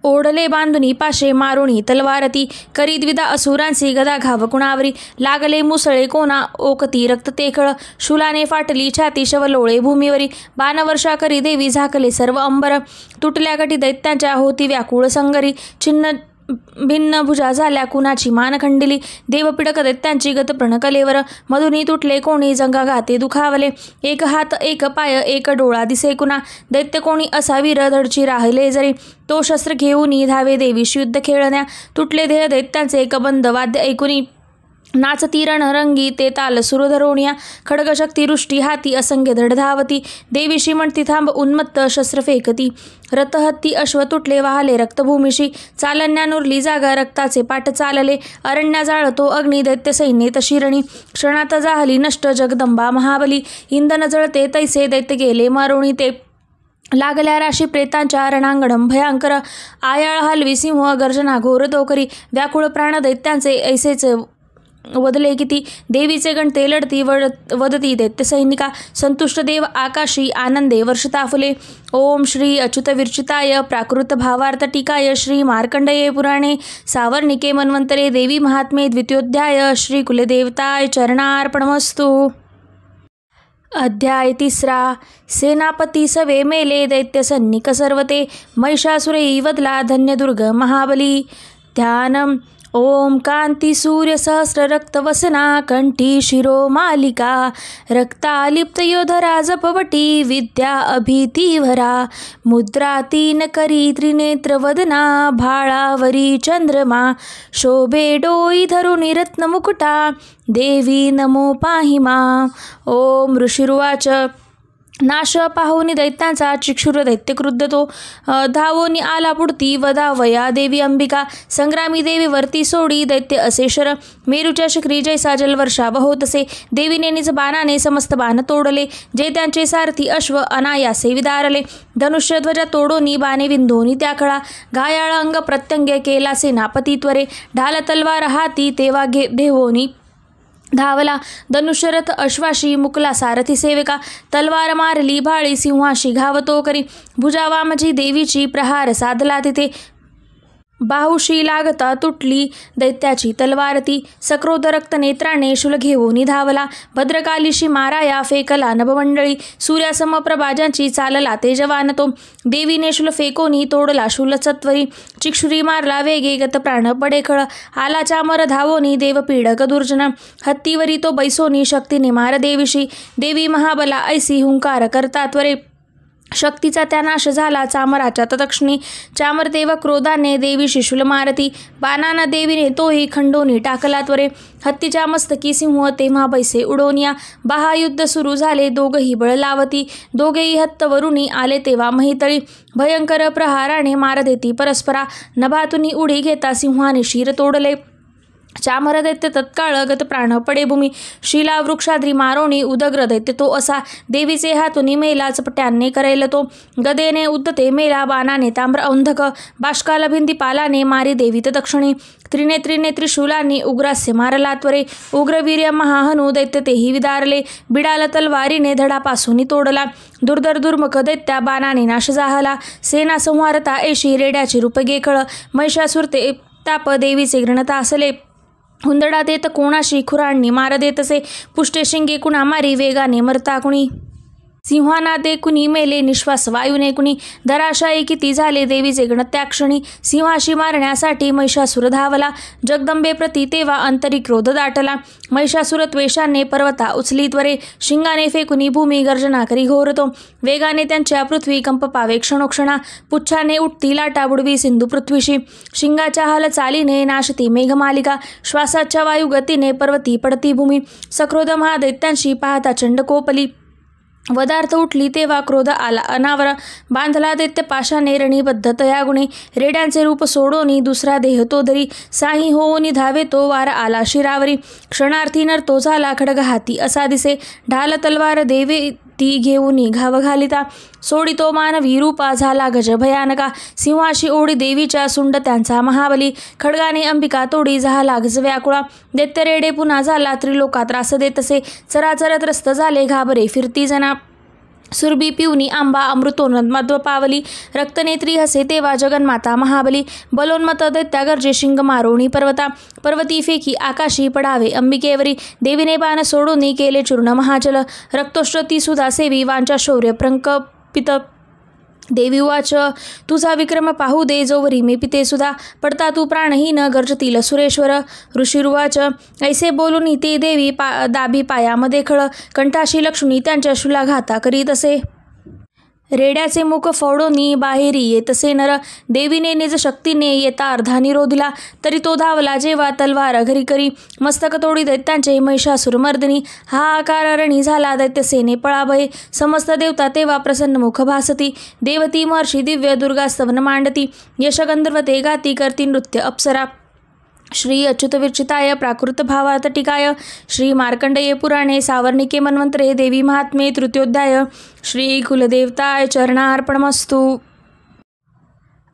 ओढले बांधुनी पाशे मारुणी तलवारती. करी द्विधा असुरांसी गदा घाव कुणावरी. लागले मुसळे कोणा ओकती रक्त तेखळ. शूलाने फाटली छाती शवलोळे भूमीवरी. बाणवर्षा करी देवी झाकले सर्व अंबर. तुटल्या कटी दैत्यांच्या होती व्याकुळ संगरी. छिन्न भिन्न भुजा झाल्या कुणाची मान खंडिली. देवपिडक दैत्यांची गत प्रणकलेवर. मधुनी तुटले कोणी जंगा घाते दुखावले. एक हात एक पाय एक डोळा दिसे कुणा. दैत्य कोणी असा वीर धडची राहिले जरी. तो शस्त्र घेऊनी धावे देवीशी युद्ध खेळण्या. तुटले देह दैत्यांचे कबंद वाद्य ऐकुनी. नाचती रणरंगी ते ताल सुरधरोणिया. खड्गशक्ती रुष्टी हाती असंख्य धड धावती. देवीशी म्हणती थांब उन्मत्त शस्त्र फेकती. रथहत्ती अश्व तुटले वाहले रक्तभूमीशी. चालण्या नुरली जागा रक्ताचे पाट चालले. अरण्या जाळतो अग्नी दैत्य सैन्ये तशी रणी. क्षणात जाहली नष्ट जगदंबा महाबली. इंधन जळते तैसे दैत्य गेले मारुणी ते. लागल्या राशी प्रेतांच्या रणांगणम भयांकर. आयाळ हलवी सिंह गर्जना घोर दोकरी. व्याकुळ प्राण दैत्यांचे ऐसेच वदले किती. देवीचे गणते लढती वदती दैत्य सैनिका. संतुष्ट देव आकाशी आनंदे वर्षता फुले. ओम श्री अच्युत विरचिताय प्राकृत भावार्थ टीकाय. श्री मार्कंडये पुराणे सावर्णिके मन्वंतरे देवी महात्मे द्वितीयोध्याय. श्री कुलदेवताय चरणार्पणमस्तु. अध्याय 3. सेनापती सवे मेले दैत्य सन्निक सर्वते. महिषासुरे वदला धन्य दुर्ग महाबली. ध्यानम. ओम कांती सूर्य सहस्र रक्त वसना. कंठी शिरो मालिका. रक्तालिप्त योधरा जपवटी. विद्या अभितीभरा. मुद्रा 3 करी त्रिनेत्र वदना. भाळावरी चंद्रमा. शोभे डोई धरुणी रत्न मुकुटा. देवी नमो पाहि मा. ओम ऋषिरुवाच. नाश पाहुनी दैत्यांचा चिक्षुर दैत्य क्रुद्ध तो. धावोनी आला पुढती वदावया देवी अंबिका. संग्रामी देवी वरती सोडी दैत्य असे शर. मेरूच्या शिखरी जैसा जलवर्षा होतसे. देवीने निज बाणाने समस्त बाण तोडले. जे त्यांचे सारथी अश्व अनायासे विदारले. धनुष्य ध्वजा तोडोनी बाणे विंधोनी त्या खळा. घायाळ अंग प्रत्यंग केला सेनापती त्वरे. ढाल तलवार हाती तेव्हा धेवोनी धावला. धनुष्यरथ अश्वाशी मुकला सारथी सेविका. तलवार मारली भाळी सिंहाशी घावतो करी. भुजावामजी देवीची प्रहार साधला तिथे. बाहुशी लागता तुटली दैत्याची तलवार ती. सक्रोध रक्त नेत्राने शूल घेऊन धावला. भद्रकालीशी माराया फेकला नभमंडळी. सूर्यासम प्रभाजांची चालला तेजवान तो. देवीने शूल फेकोनी तोडला शूल सत्वरी. चिक्षुरी मारला वेगे गत प्राण पडे खळ. आला चामर धावोनी देव पीडक दुर्जन. हत्तीवरी तो बैसोनी शक्तीने मार देवीशी. देवी महाबला ऐसी हुंकार करता त्वरे. शक्तीचा त्या नाश झाला चामराच्या तत्क्षणी. चामर देव क्रोधाने देवीशी शूल मारती. बाणाना देवीने तोही खंडोनी टाकला त्वरे. हत्तीच्या मस्तकी सिंह तेव्हा बैसे उडोनिया. बाहायुद्ध सुरू झाले दोघही बळ लावती. दोघेही हत्तवरुणी आले तेव्हा महितळी. भयंकर प्रहाराने मार देती परस्परा. नभातुनी उडी घेता सिंहाने शिर तोडले. चामर दैत्य तत्काळ गत प्राण पडे भूमी. शिला वृक्षाद्री मारोणी उदग्र दैत्य तो असा. देवीचे हातुनी मेला चपट्याने करेल तो. गदेने उद्धते मेला बाणाने ताम्र अंधक. बाष्काल भिंती पालाने मारी देवी दक्षिणी. त्रिनेत्री त्रिशूलांनी उग्रास्य मारला त्वरे. उग्रवीर्य महाहनु दैत्य तेही विदारले. बिडाल तलवारीने धडापासून तोडला. दुर्धर दुर्मुख दैत्या बाणाने नाश जाहला. सेना संहारता ऐशी रेड्याचे रूप गेखळ. महिषासुर ते ताप देवीचे घृणता असले. हुंदडा देत कोणाशी खुरांनी मार देत असे, पुष्टे शिंगे कुणा मारी वेगाने मरता कुणी, सिंहाना दे कुणी मेले निश्वास वायूने कुणी, धराशायी किती झाले देवीचे गण त्या क्षणी, सिंहाशी मारण्यासाठी महिषासुर धावला, जगदंबे प्रती तेव्हा अंतरी क्रोध दाटला, महिषासुर त्वेषाने पर्वता उचली त्वरे, शिंगाने फेकुनी भूमी गर्जना करी घोरतो, वेगाने त्यांच्या पृथ्वी कंप पावे क्षणोक्षणा, पुच्छाने उठती लाटा बुडवी सिंधू पृथ्वीशी, शिंगाच्या हालचालीने नाशती मेघमालिका, श्वासाच्या वायुगतीने पर्वती पडती भूमी, सक्रोध महादैत्यांशी पाहता चंड कोपली, वदार्थ उठली तेव्हा क्रोध आला अनावर, बांधला दैत्य पाशाने रणीबद्ध तया गुणे, रेड्यांचे रूप सोडोनी दुसरा देह तो धरी, साही होऊनी धावे तो वार आला शिरावरी, क्षणार्थी नरतो झाला खडग हाती असा दिसे, ढाल तलवार देवे ती घेऊनी घाव घालिता, सोडितो मानवी रूपा झाला गज भयानका, सिंहाशी ओढी देवीच्या सुंड त्यांचा महाबली, खडगाने अंबिका तोडी झाला गज व्याकुळा, दैत्य रेडे पुन्हा झाला त्रिलोका त्रास देत असे, चराचर त्रस्त झाले घाबरे फिरती जना, सुरभी पिवनी आंबा अमृतोन्नत मध्व पावली, रक्तनेत्री हसे तेव्हा जगन्माता महाबली, बलोन्मत दैत्या गर्जे शिंग मारोणी पर्वता, पर्वती फेकी आकाशी पडावे अंबिकेवरी, देवीने बाण सोडून केले चूर्ण महाजल, रक्तोष्टी सुधा सेवी वांचा शौर्य प्रंकपित, देवी उवाच तुझा विक्रम पाहू दे जोवरी मी पिते सुधा, पडता तू प्राणहीन गर्जतील सुरेश्वर, ऋषिरुवाच ऐसे बोलून ते देवी दाबी पायामध्ये खळ, कंठाशी लक्ष्मी त्यांच्या शुलाघाता करीत असे, रेड्याचे मुख फोडोनी बाहेरी येतसे नर, देवीने निज शक्तीने येता अर्धा निरोधिला, तरी तो धावला जेव्हा तलवार घरी करी, मस्तक तोडी दैत्यांचे महिषासुर मर्दिनी, हाहाकार रणी झाला दैत्यसेने पळाभये, समस्त देवता तेव्हा प्रसन्न मुख भासती, देवती महर्षी दिव्य दुर्गा स्तवन मांडती, यश गंधर्वते गाती करती नृत्य अप्सरा, श्री अच्युत विरचिताय प्राकृत भावार्थ टीकाय, श्री मार्कंडेय पुराणे सावर्णिके मन्वंतरे देवी महात्म्ये तृतीयोध्याय, श्री कुलदेवताय चरणार्पणमस्तु.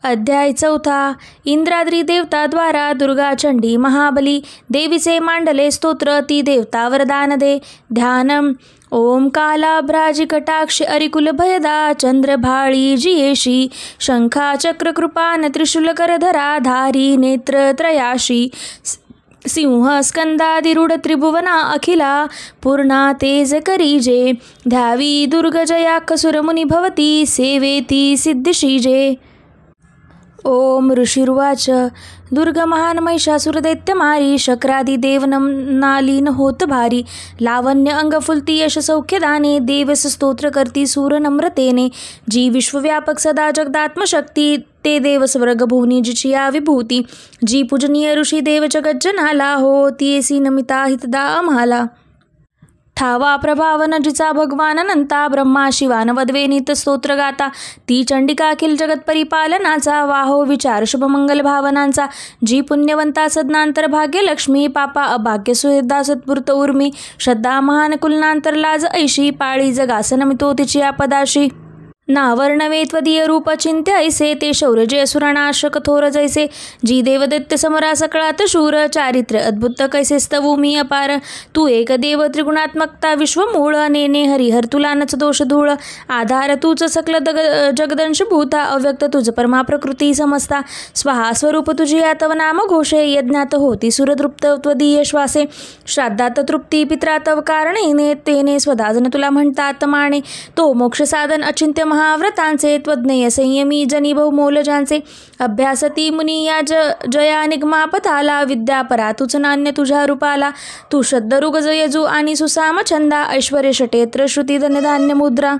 अध्याय 4. इंद्राद्री देवता द्वारा दुर्गा चंडी महाबली, देवीचे मांडले स्तोत्र ती देवता वरदान दे. ध्यानम ओम कालाभ्राजी कटाक्ष अरिकुल भयदा चंद्रभाळी जियेशी, शंखा चक्र कृपान त्रिशूल करधरा धारी नेत्र त्रयाशी, सिंह स्कंदादिरूढ त्रिभुवना अखिला पूर्णा तेज करीजे, ध्यावी दुर्ग जया कसुरमुनी भवती सेवेती सिद्धिशीजे. ओम ऋषिरुवाच दुर्ग महान महिषासुर दैत्य मारी, शक्रादी देव नालीन होत भारी, लावण्य अंग फुलती यश सौख्यदाने, देवस स्तोत्र करती सूर नम्रतेने, जी विश्वव्यापक सदा जगदात्मशक्ती, ते देव स्वर्ग भुवनी जिची या विभूती, जी पूजनीय ऋषी देव जगज्जनाला, हो ती एसी नमिता हितदा आम्हाला. ठावा प्रभावन जिचा भगवान अनंता, ब्रह्मा शिवान वदवे नित स्तोत्र गाता, ती चंडिका अखिल जगत परिपालनाचा, वाहो विचार शुभ मंगल भावनांचा, जी पुण्यवंता सदनांतर भाग्य लक्ष्मी, पापा अभाग्य सुहृदा सत्पुरत उर्मी, श्रद्धा महान कुलनांतर लाज ऐशी, पाळी जगासन मितो तिची आपदाशी, नावर्णवे त्वदीय रूप चिंत्य ऐसे, ते शौर्य जय असुरनाश कठोर जैसे, जी देवदैत्य समरा सकळात शूर, चारित्र्य अद्भुत कैसे स्तवू मी अपार, तू एक देव त्रिगुणात्मकता विश्वमूळ, नेने हरिहर तुला नच दोष धूळ, आधार तूच सकल जगदंश भूता, अव्यक्त तुझ परमा प्रकृती समजता, स्वहा स्वरूप तुझी तव नाम घोषे, यज्ञात होती सुरतृप्त त्वदीय श्वासे, श्राद्धात तृप्ती पित्रात कारणेने, तेने स्वदाजन तुला म्हणतात माने, तो मोक्ष साधन अचिंत्य महाव्रतांचे, त्वज्ञेय संयमी जनी बहुमोलजांचे, अभ्यासती मुनी या जया निगमा पथाला, विद्या परा तुझ नान्य तुझ्या रूपाला, तू श्रद्ध ऋग यजू आणि सुसाम छंदा, ऐश्वर्य षटेत्र श्रुती धनधान्य मुद्रा,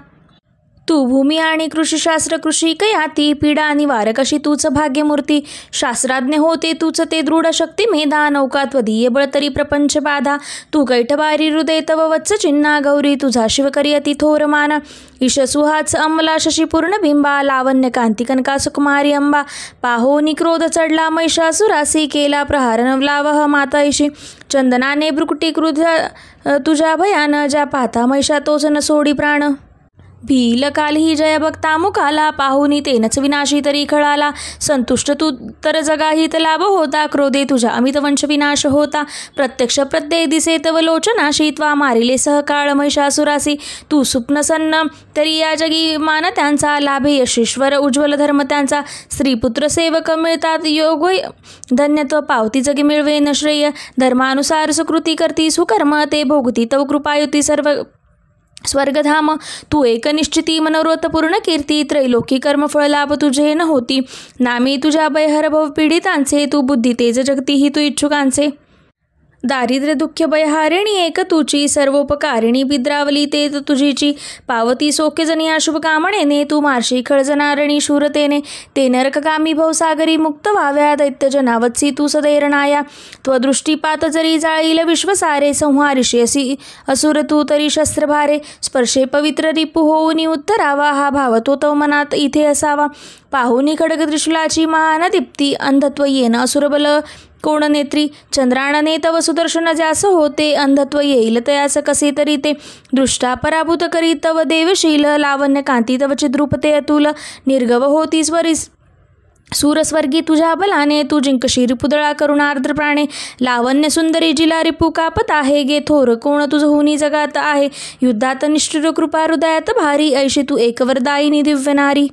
तू भूमी आणि कृषीशास्त्र कृषी कयाती, पीडा निवारक अशी तूच भाग्यमूर्ती, शास्त्राज्ञ होते तूच ते दृढ शक्ती मेधा, नौका त्वदीय बळतरी प्रपंच बाधा, तू कैठबारी हृदय तव वत्स चिन्हा, गौरी तुझा शिवकरी अति थोर माना, ईश सुहाच अमला शशी पूर्ण बिंबा, लावण्य कांती कनका सुकुमारी अंबा, पाहोनी क्रोध चढला महिषासुरासी, केला प्रहार नवलावह माताईशी, चंदनाने भ्रुकुटी क्रुद्ध तुझ्या भयान, ज्या पाहता महिषा तोच न सोडी प्राण, भील कालही जय भक्ता मुखाला, पाहुनी तेनच विनाशी तरी खळाला. संतुष्ट तू तर जगाहित लाभ होता, क्रोधे तुझ्या अमित वंश विनाश होता. प्रत्यक्ष प्रत्यय दिसे तव लोचनाशी, त्वा मारिले सहकाळ महिषासुरासी. तू स्वप्न सन्न तरी या जगी मान त्यांचा, लाभे यशेश्वर उज्ज्वल धर्म त्यांचा. स्त्रीपुत्र सेवक मिळतात योग धन्यत्व, पावती जगी मिळवेन श्रेय. धर्मानुसार सुकृती करती सुकर्म, ते भोगती तव कृपायुती सर्व स्वर्गधाम. तू एक निश्चिती मनोरथ पूर्ण कीर्ती, त्रैलोकी कर्मफळ लाभ तुझे न होती. नामी तुझ्या भयहर भव पीडितांचे, तू बुद्धी तेज जगती ही तू इच्छुकांचे. दारिद्र्य दुःख भयहारिणी एक तुची, सर्वोपकारिणी बिद्रावली ते तुझीची. पावती सौख्य जनी शुभ कामणेने, तू मार्शी खळजनारणी शूरतेने. ते नरकगामी भवसागरी मुक्त व्हाव्या, दैत्यजनावत्सी तू सदैरणाया. त्वदृष्टीपात जरी जाळील विश्वसारे, संहारिषी असी असुर तू तरी शस्त्रभारे. स्पर्शे पवित्र रिपू होऊनी उत्तरावा, हा भाव तो तव मनात इथे असावा. पाहुनी खडग त्रिशूलाची महान दीप्ती, अंधत्व येन असुरबल कोण नेत्री. चंद्राणने तव सुदर्शन ज्यास होते, अंधत्व येईल तयास कसे तरी ते. दृष्टा पराभूत करी तव देवशील, लावण्य कांती तव चिद्रूपते अतुल. निर्गव होती सूरस्वर्गी तुझ्या बलाने, तू जिंकशी रिपुदळा करुणार्द्र प्राणे. लावण्य सुंदरी जिला रिपू कापत आहे, गे थोर कोण तुझ हुनी जगात आहे. युद्धात निष्ठुर कृपा हृदयात भारी, ऐशी तू एकवरदायिनी दिव्य नारी.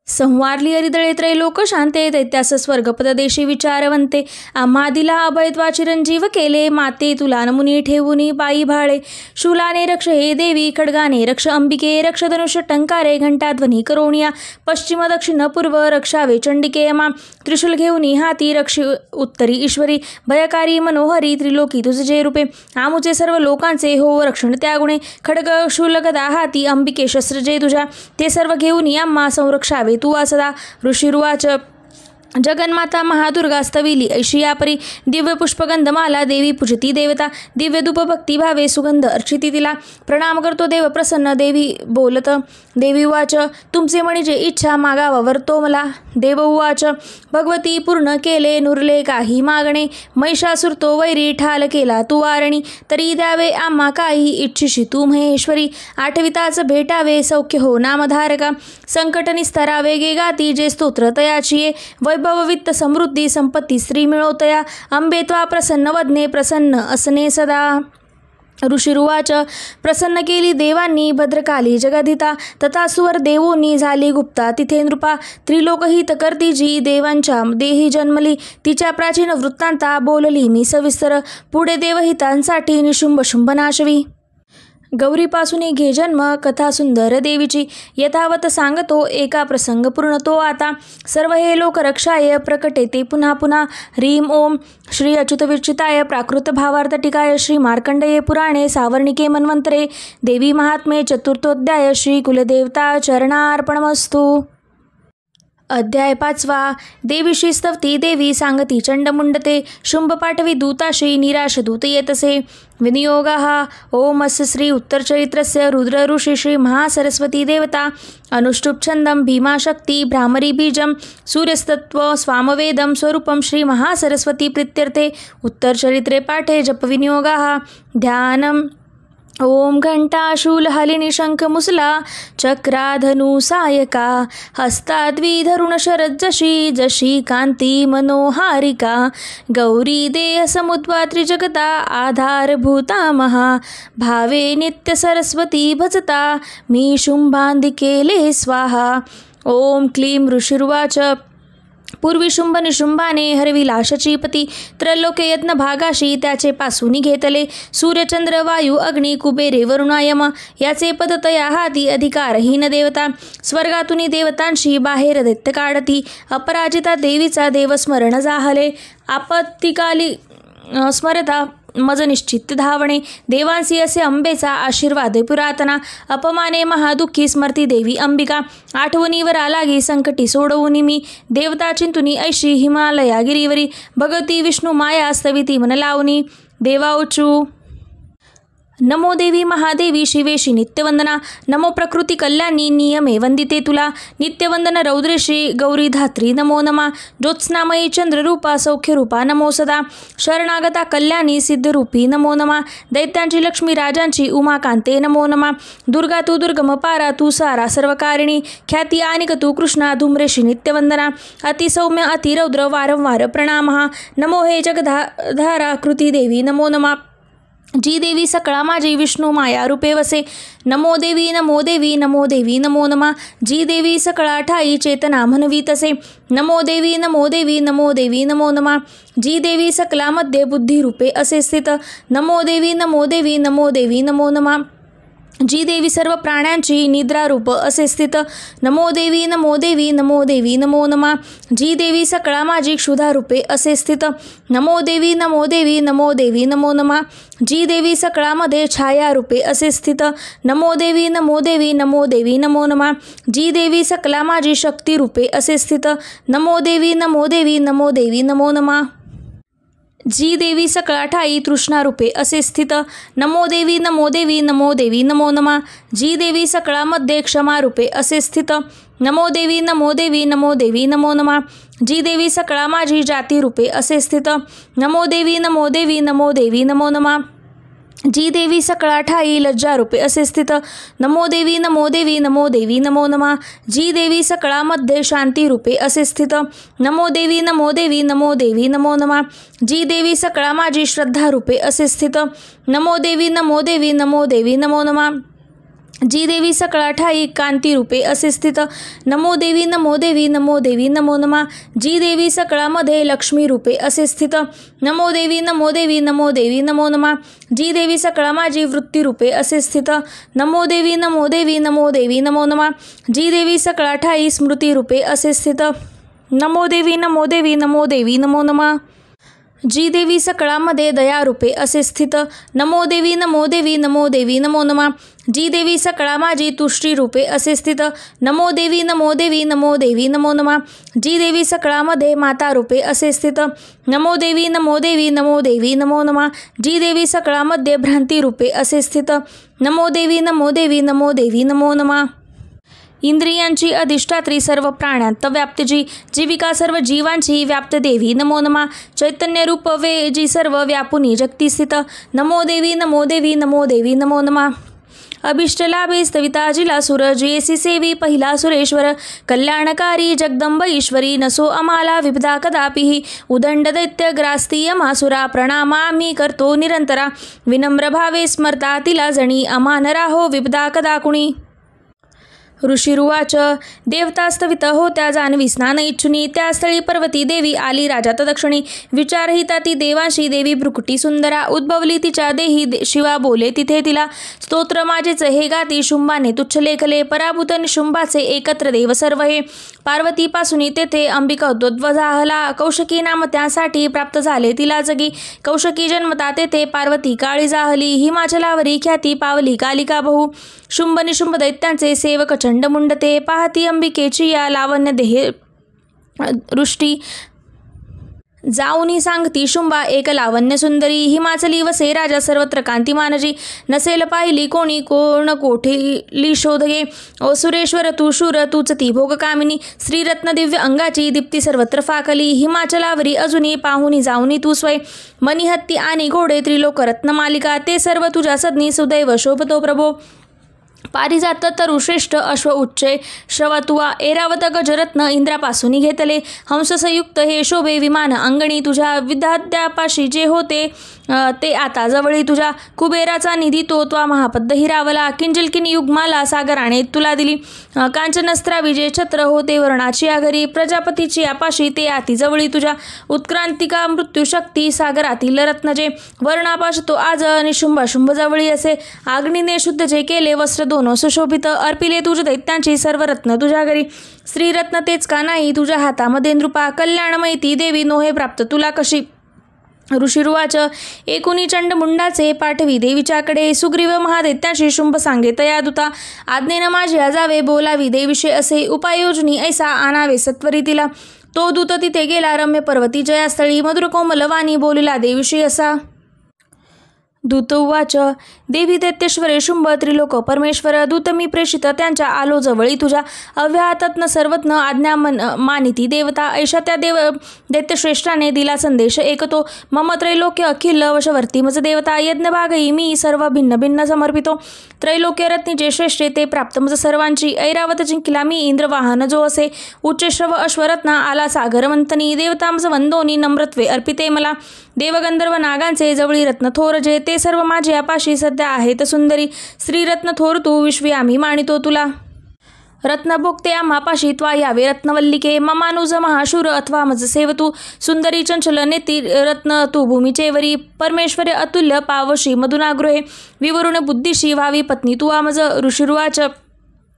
संवारली हरिदळे त्रैलोक शांते, दैत्यास स्वर्गपद देशी विचारवंते. आम्हा दिला अभयत्वा चिरंजीव केले, माते तुला नमुनी ठेवुनी बाई भाळे. शूलाने रक्ष हे देवी, खड्गाने रक्ष अंबिके. रक्ष धनुष्य टंकारे, घंटाध्वनी करोणिया. पश्चिम दक्षिण पूर्व रक्षावे चंडिके यमा. त्रिशूल घेऊनी हाती रक्ष उत्तरी ईश्वरी. भयकारी मनोहरी त्रिलोकी तुझे रूपे. आमुचे सर्व लोकांचे हो रक्षण त्या गुणे. खड्ग शूल गदा हाती अंबिके शस्त्र जे तुझ्या. ते सर्व घेऊनी आम्हा संरक्षावे तू सदा. ऋषिरुवाच जगन्माता महादुर्गा स्तविली ऐशी यापरी. दिव्य पुष्पगंधमाला देवी पूजती देवता. दिव्य धूप भक्ती भावे सुगंध अर्चिती तिला. प्रणाम करतो देव प्रसन्न देवी बोलत. देवी उवाच तुमचे म्हणजे इच्छा मागावावर तो मला. देव उवाच भगवती पूर्ण केले नुरले काही मागणे. महिषासुर तो वैरी ठाल केला तू वारणी. तरी द्यावे आम्हा काही इच्छिशी तू महेश्वरी. आठविताच भेटावे सौख्य हो नामधारका. संकट निस्तरावे गे गाती जे स्तोत्र तयाची. वैभव वित्त समृद्धी संपत्ती स्त्री मिळवतया. अंबे त्वा प्रसन्न वदने प्रसन्न असने सदा. ऋषिरुवाच प्रसन्न केली देवांनी भद्रकाली जगदिता. तथा सुवर देवोनी झाली गुप्ता तिथे नृपा. त्रिलोकहित करती जी देवांच्या देही जन्मली. तिच्या प्राचीन वृत्तांता बोलली मी सविस्तर. पुढे देवहितांसाठी निशुंभ शुंभ नाशवी. गौरीपासून घे जन्म कथा सुंदर देवीची. यथावत सांगतो एका प्रसंग पूर्ण तो आता. सर्व हे लोक रक्षाय प्रकटे ते पुन्हा पुन्हा. ह्रीम ओम श्री अच्युत विरचिताय प्राकृत भावार्थ टीकाय श्री मार्कंडेय पुराणे सावर्णिके मन्वंतरे. देवी महात्म्ये चतुर्थोध्याय. श्री कुलदेवता चरणार्पणमस्तु. अध्याय 5. देवीशी स्तवती देवी सांगती चंडमुंडते. शुंभ पाठवी दूताशी निराश दूत येतसे. विनियोगाः ओमस्य श्री उत्तरचरित्रस्य रुद्र ऋषी श्री महासरस्वती देवता. अनुष्टुप छंदम भीमाशक्ती भ्रामरी बीजम. सूर्यस्तत्व स्वामवेदम स्वरूपम श्री महासरस्वती प्रीत्यर्थे. उत्तरचरित्रे पाठे जप विनियोगाः. ध्यानम ओम घंटा शूल हलिनी शंख मुसला चक्राधनु सायका. हस्ताद्विधरुण शरद जशी जशी कांती मनोहारिका. गौरी देह समुद्वा त्रिजगता आधारभूता महा. भावे नित्य सरस्वती भजता मी शुंभांदी केले स्वाहा. ओम क्लीम ऋषिरुवाच पूर्वी शुंभ निशुंभाने हरविला शचीपती. त्रैलोक्य यत्न भागाशी त्याचे पासून घेतले. सूर्यचंद्र वायू अग्नी कुबेरे वरुणायम याचे पद तया हाती. अधिकारहीन देवता स्वर्गातून देवतांशी बाहेर दैत्य काढती. अपराजिता देवीचा देवस्मरण जाहले. आपत्तिकाली स्मरता मज निश्चित धावणे. देवांसी असे अंबेचा आशीर्वाद पुरातना. अपमाने महादुःखी स्मरती देवी अंबिका. आठवणीवर लागी संकटी सोडवुनी मी. देवता चिंतुनी ऐशी हिमालया गिरीवरी. भगवती विष्णू माया स्तविती मन लावणी. देवाऊचू नमो देवी महादेवी शिवेशी नित्यवंदना. नमो प्रकृती कल्याणी नियमे वंदिते तुला. नित्यवंदन रौद्रेशी गौरी धात्री नमो नमा. ज्योत्स्नामयी चंद्ररूपा सौख्यरूपा नमो सदा. शरणागता कल्याणी सिद्धरूपी नमो नमा. दैत्यांची लक्ष्मी राजांची उमाकांते नमो नमा. दुर्गा तू दुर्गम पारा तू सारा सर्वकारिणी. ख्याती आनिक तू कृष्णा धूम्रेशी नित्यवंदना. अतिसौम्य अतिरौद्र वारंवार प्रणामः. नमो हे जगधारा कृती देवी नमो नमा. जी देवी सकळा माझी विष्णू माया रूपे वसे. नमो देवी नमो देवी नमो देवी नमो नमा. जी देवी सकळा ठाई चेतना म्हणवी तसे. नमो देवी नमो देवी नमो देवी नमो नमा. जी देवी सकला मध्ये बुद्धी रूपे असे स्थित. नमो देवी नमो देवी नमो देवी नमो नमा. जी देवी सर्व प्राण्यांची निद्रा रूप असे स्थित. नमो देवी नमो देवी नमो देवी नमो नमा. जी देवी सकळा माझी क्षुधा रूपे असे स्थित. नमो देवी नमो देवी नमो देवी नमो नमा. जी देवी सकळामध्ये छाया रूपे असे स्थित. नमो देवी नमो देवी नमो देवी नमो नमा. जी देवी सकला माझी शक्ती रूपे असे स्थित. नमो देवी नमो देवी नमो देवी नमो नमा. जी देवी सकळा ठाई तृष्णा रूपे असे स्थित. नमो देवी नमो देवी नमो देवी नमो नमा. जी देवी सकळामध्ये क्षमा रूपे असे स्थित. नमो देवी नमो देवी नमो देवी नमो नमा. जी देवी सकळा माझी जाती रूपे असे स्थित. नमो देवी नमो देवी नमो देवी नमो नमा. जी देवी सकळा ठाई लज्जा रूपे असे स्थित. नमो देवी नमो देवी नमो देवी नमो नमा. जी देवी सकळामध्ये शांती रूपे असे स्थित. नमो देवी नमो देवी नमो देवी नमो नमा. जी देवी सकळा माझी श्रद्धा रूपे असे स्थित. नमो देवी नमो देवी नमो देवी नमो नमा. जी देवी सकळा ठाई कांती रूपे असे स्थित. नमो देवी नमो देवी नमो देवी नमो नमा. जी देवी सकळामध्ये लक्ष्मी रूपे असे स्थित. नमो देवी नमो देवी नमो देवी नमो नमा. जी देवी सकळा माझी वृत्ती रूपे असे स्थित. नमो देवी नमो देवी नमो देवी नमो नमा. जी देवी सकळा ठाई स्मृती रूपे असे स्थित. नमो देवी नमो देवी नमो देवी नमो नमा. जी देवी सकळामध्ये दया रूपे असे स्थित. नमो देवी नमो देवी नमो देवी नमो नमा. जी देवी सकळा माझी तुष्टी रूपे असे स्थित. नमो देवी नमो देवी नमो देवी नमो नमा. जी देवी सकळामध्ये माता रूपे असे स्थित. नमो देवी नमो देवी नमो देवी नमो नमा. जी देवी सकळामध्ये भ्रांती रूपे असे स्थित. नमो देवी नमो देवी नमो देवी नमो नमा. इंद्रियांची अधिष्ठात्री सर्व प्राण्यांत व्याप्त जी. जीविका सर्व जीवांची व्याप्त देवी नमो नमा. चैतन्य रूप वे जी सर्व व्यापुनी जगती स्थित. नमो देवी नमो देवी नमो देवी नमो नमा. अभिष्ट लाभे स्तविता जिलासुर जयसी सेवी पहिला सुरेश्वर. कल्याणकारी जगदंब ईश्वरी नसो आम्हाला विपदा कदापिही. उदंड दैत्य ग्रास्ती अमासुरा प्रणामामी करतो निरंतरा. विनम्र भावे स्मरता तिला जणी अमान राहो विपदा कदा कुणी. ऋषिरुवाच देवतास्तवित होत्या जान्हवी स्नान इच्छुनी. त्या स्थळी पर्वती देवी आली राजा तदक्षणी. विचारहिता ती देवांशी देवी भ्रुकुटी सुंदरा. उद्भवली तिच्या देही शिवा बोले तिथे तिला. स्तोत्र माझेच हे गाती शुंभाने तुच्छ लेखले. पराभूत निशुंभाचे एकत्र देव सर्व हे. पार्वतीपासून तेथे अंबिका उद्भव झाला. कौशकी नाम त्यासाठी प्राप्त झाले तिला जगी. कौशकी जन्मता तेथे पार्वती काळी जाहली. हिमाचलावरी ख्याती पावली कालिका बहु. शुंभ निशुंभ दैत्यांचे सेवक चंडमुंड ते. पाहती अंबिकेची या लावण्य देहे दृष्टी. जाऊनी सांगती शुंभा एक लावण्य सुंदरी. हिमाचली वसे राजा सर्वत्र कांतिमानजी. नसेल पाहिली कोणी कोण कोठेली शोध घे. ओ सुरेश्वर तू शूर तूच ती भोग कामिनी. श्रीरत्न दिव्य अंगाची दीप्ती सर्वत्र फाकली. हिमाचलावरी अजूनी पाहुनी जाऊनी तू स्वय. मणिहत्ती आणि घोडे त्रिलोक रत्न मालिका. ते सर्व तुझ्या सदनी सुदैव शोभतो प्रभो. पारिजात तरुश्रेष्ठ अश्व उच्चे श्रवतुवा. ऐरावत गजरत्न इंद्रापासून घेतले. हंससयुक्त हे शोभे विमान अंगणी. तुझ्या विधात्यापाशी जे होते ते आता जवळी तुझ्या. कुबेराचा निधी तो त्वा महापद्ध हिरावला. किंजलकिनी युगमाला सागराने तुला दिली. कांचनस्त्रावी जे छत्र होते वर्णाची आघरी. प्रजापतीची आपाशी ते आती जवळी तुझ्या. उत्क्रांतिका मृत्यू शक्ती सागरातील रत्न जे. वर्णापाश तो आज निशुंभ शुंभ जवळी असे. आग्नीने शुद्ध जे केले वस्त्र दोन सुशोभित. अर्पिले तुझ्या दैत्यांची सर्व रत्न तुझ्या घरी. श्रीरत्न तेच का नाही तुझ्या हातामध्ये नृपा. कल्याणमयी ती देवी नोहे प्राप्त तुला कशी. ऋषिरुवाच एकुनी चंडमुंडाचे पाठवी देवीच्याकडे. सुग्रीव महादैत्याशी शुंभ सांगे तयादुता. आज्ञेनं माझ्या जावे बोलावी देवीशे असे. उपाययोजनी ऐसा आणावे सत्वरी तिला. तो दूत तिथे गेला रम्य पर्वती जयास्थळी. मधुर कोमल वाणी बोलिला देवीशी असा. दूत उवाच देवी दैत्येश्वरे शुंभ त्रिलोक परमेश्वर दूत मी प्रेषित त्यांच्या आलो जवळी तुझ्या अव्याहतत्न सर्वज्ञ आज्ञा मानिती देवता ऐशा त्या दैत्यश्रेष्ठाने दिला संदेश एकतो मम त्रैलोक्य अखिल वशवर्ती मज देवता यज्ञभागही मी सर्व भिन्न भिन्न समर्पितो त्रैलोक्य रत्नीचे श्रेष्ठे ते प्राप्त मज सर्वांची ऐरावत जिंकिला मी इंद्रवाहन जो असे उच्चश्रव अश्वरत्ना आला सागर मंथनी देवता मज वंदोनी नम्रत्वे अर्पिते मला देवगंधर्व नागांचे जवळी रत्न थोर जे ते सर्व माझे अपाशी सध्या आहेत सुंदरी श्रीरत्न थोर तू विश्वी आम्ही मानितो तुला रत्नभोक्ते आम्हापाशी त्वा यावे रत्नवल्लिके ममानुज महाशूर अथवा मज सेवतू सुंदरी चंचल नेती रत्न तू भूमीचेवरी परमेश्वरे अतुल्य पावशी मधुनागृहे विवरुण बुद्धिशी व्हावी पत्नी तू आमज ऋषिरुवाच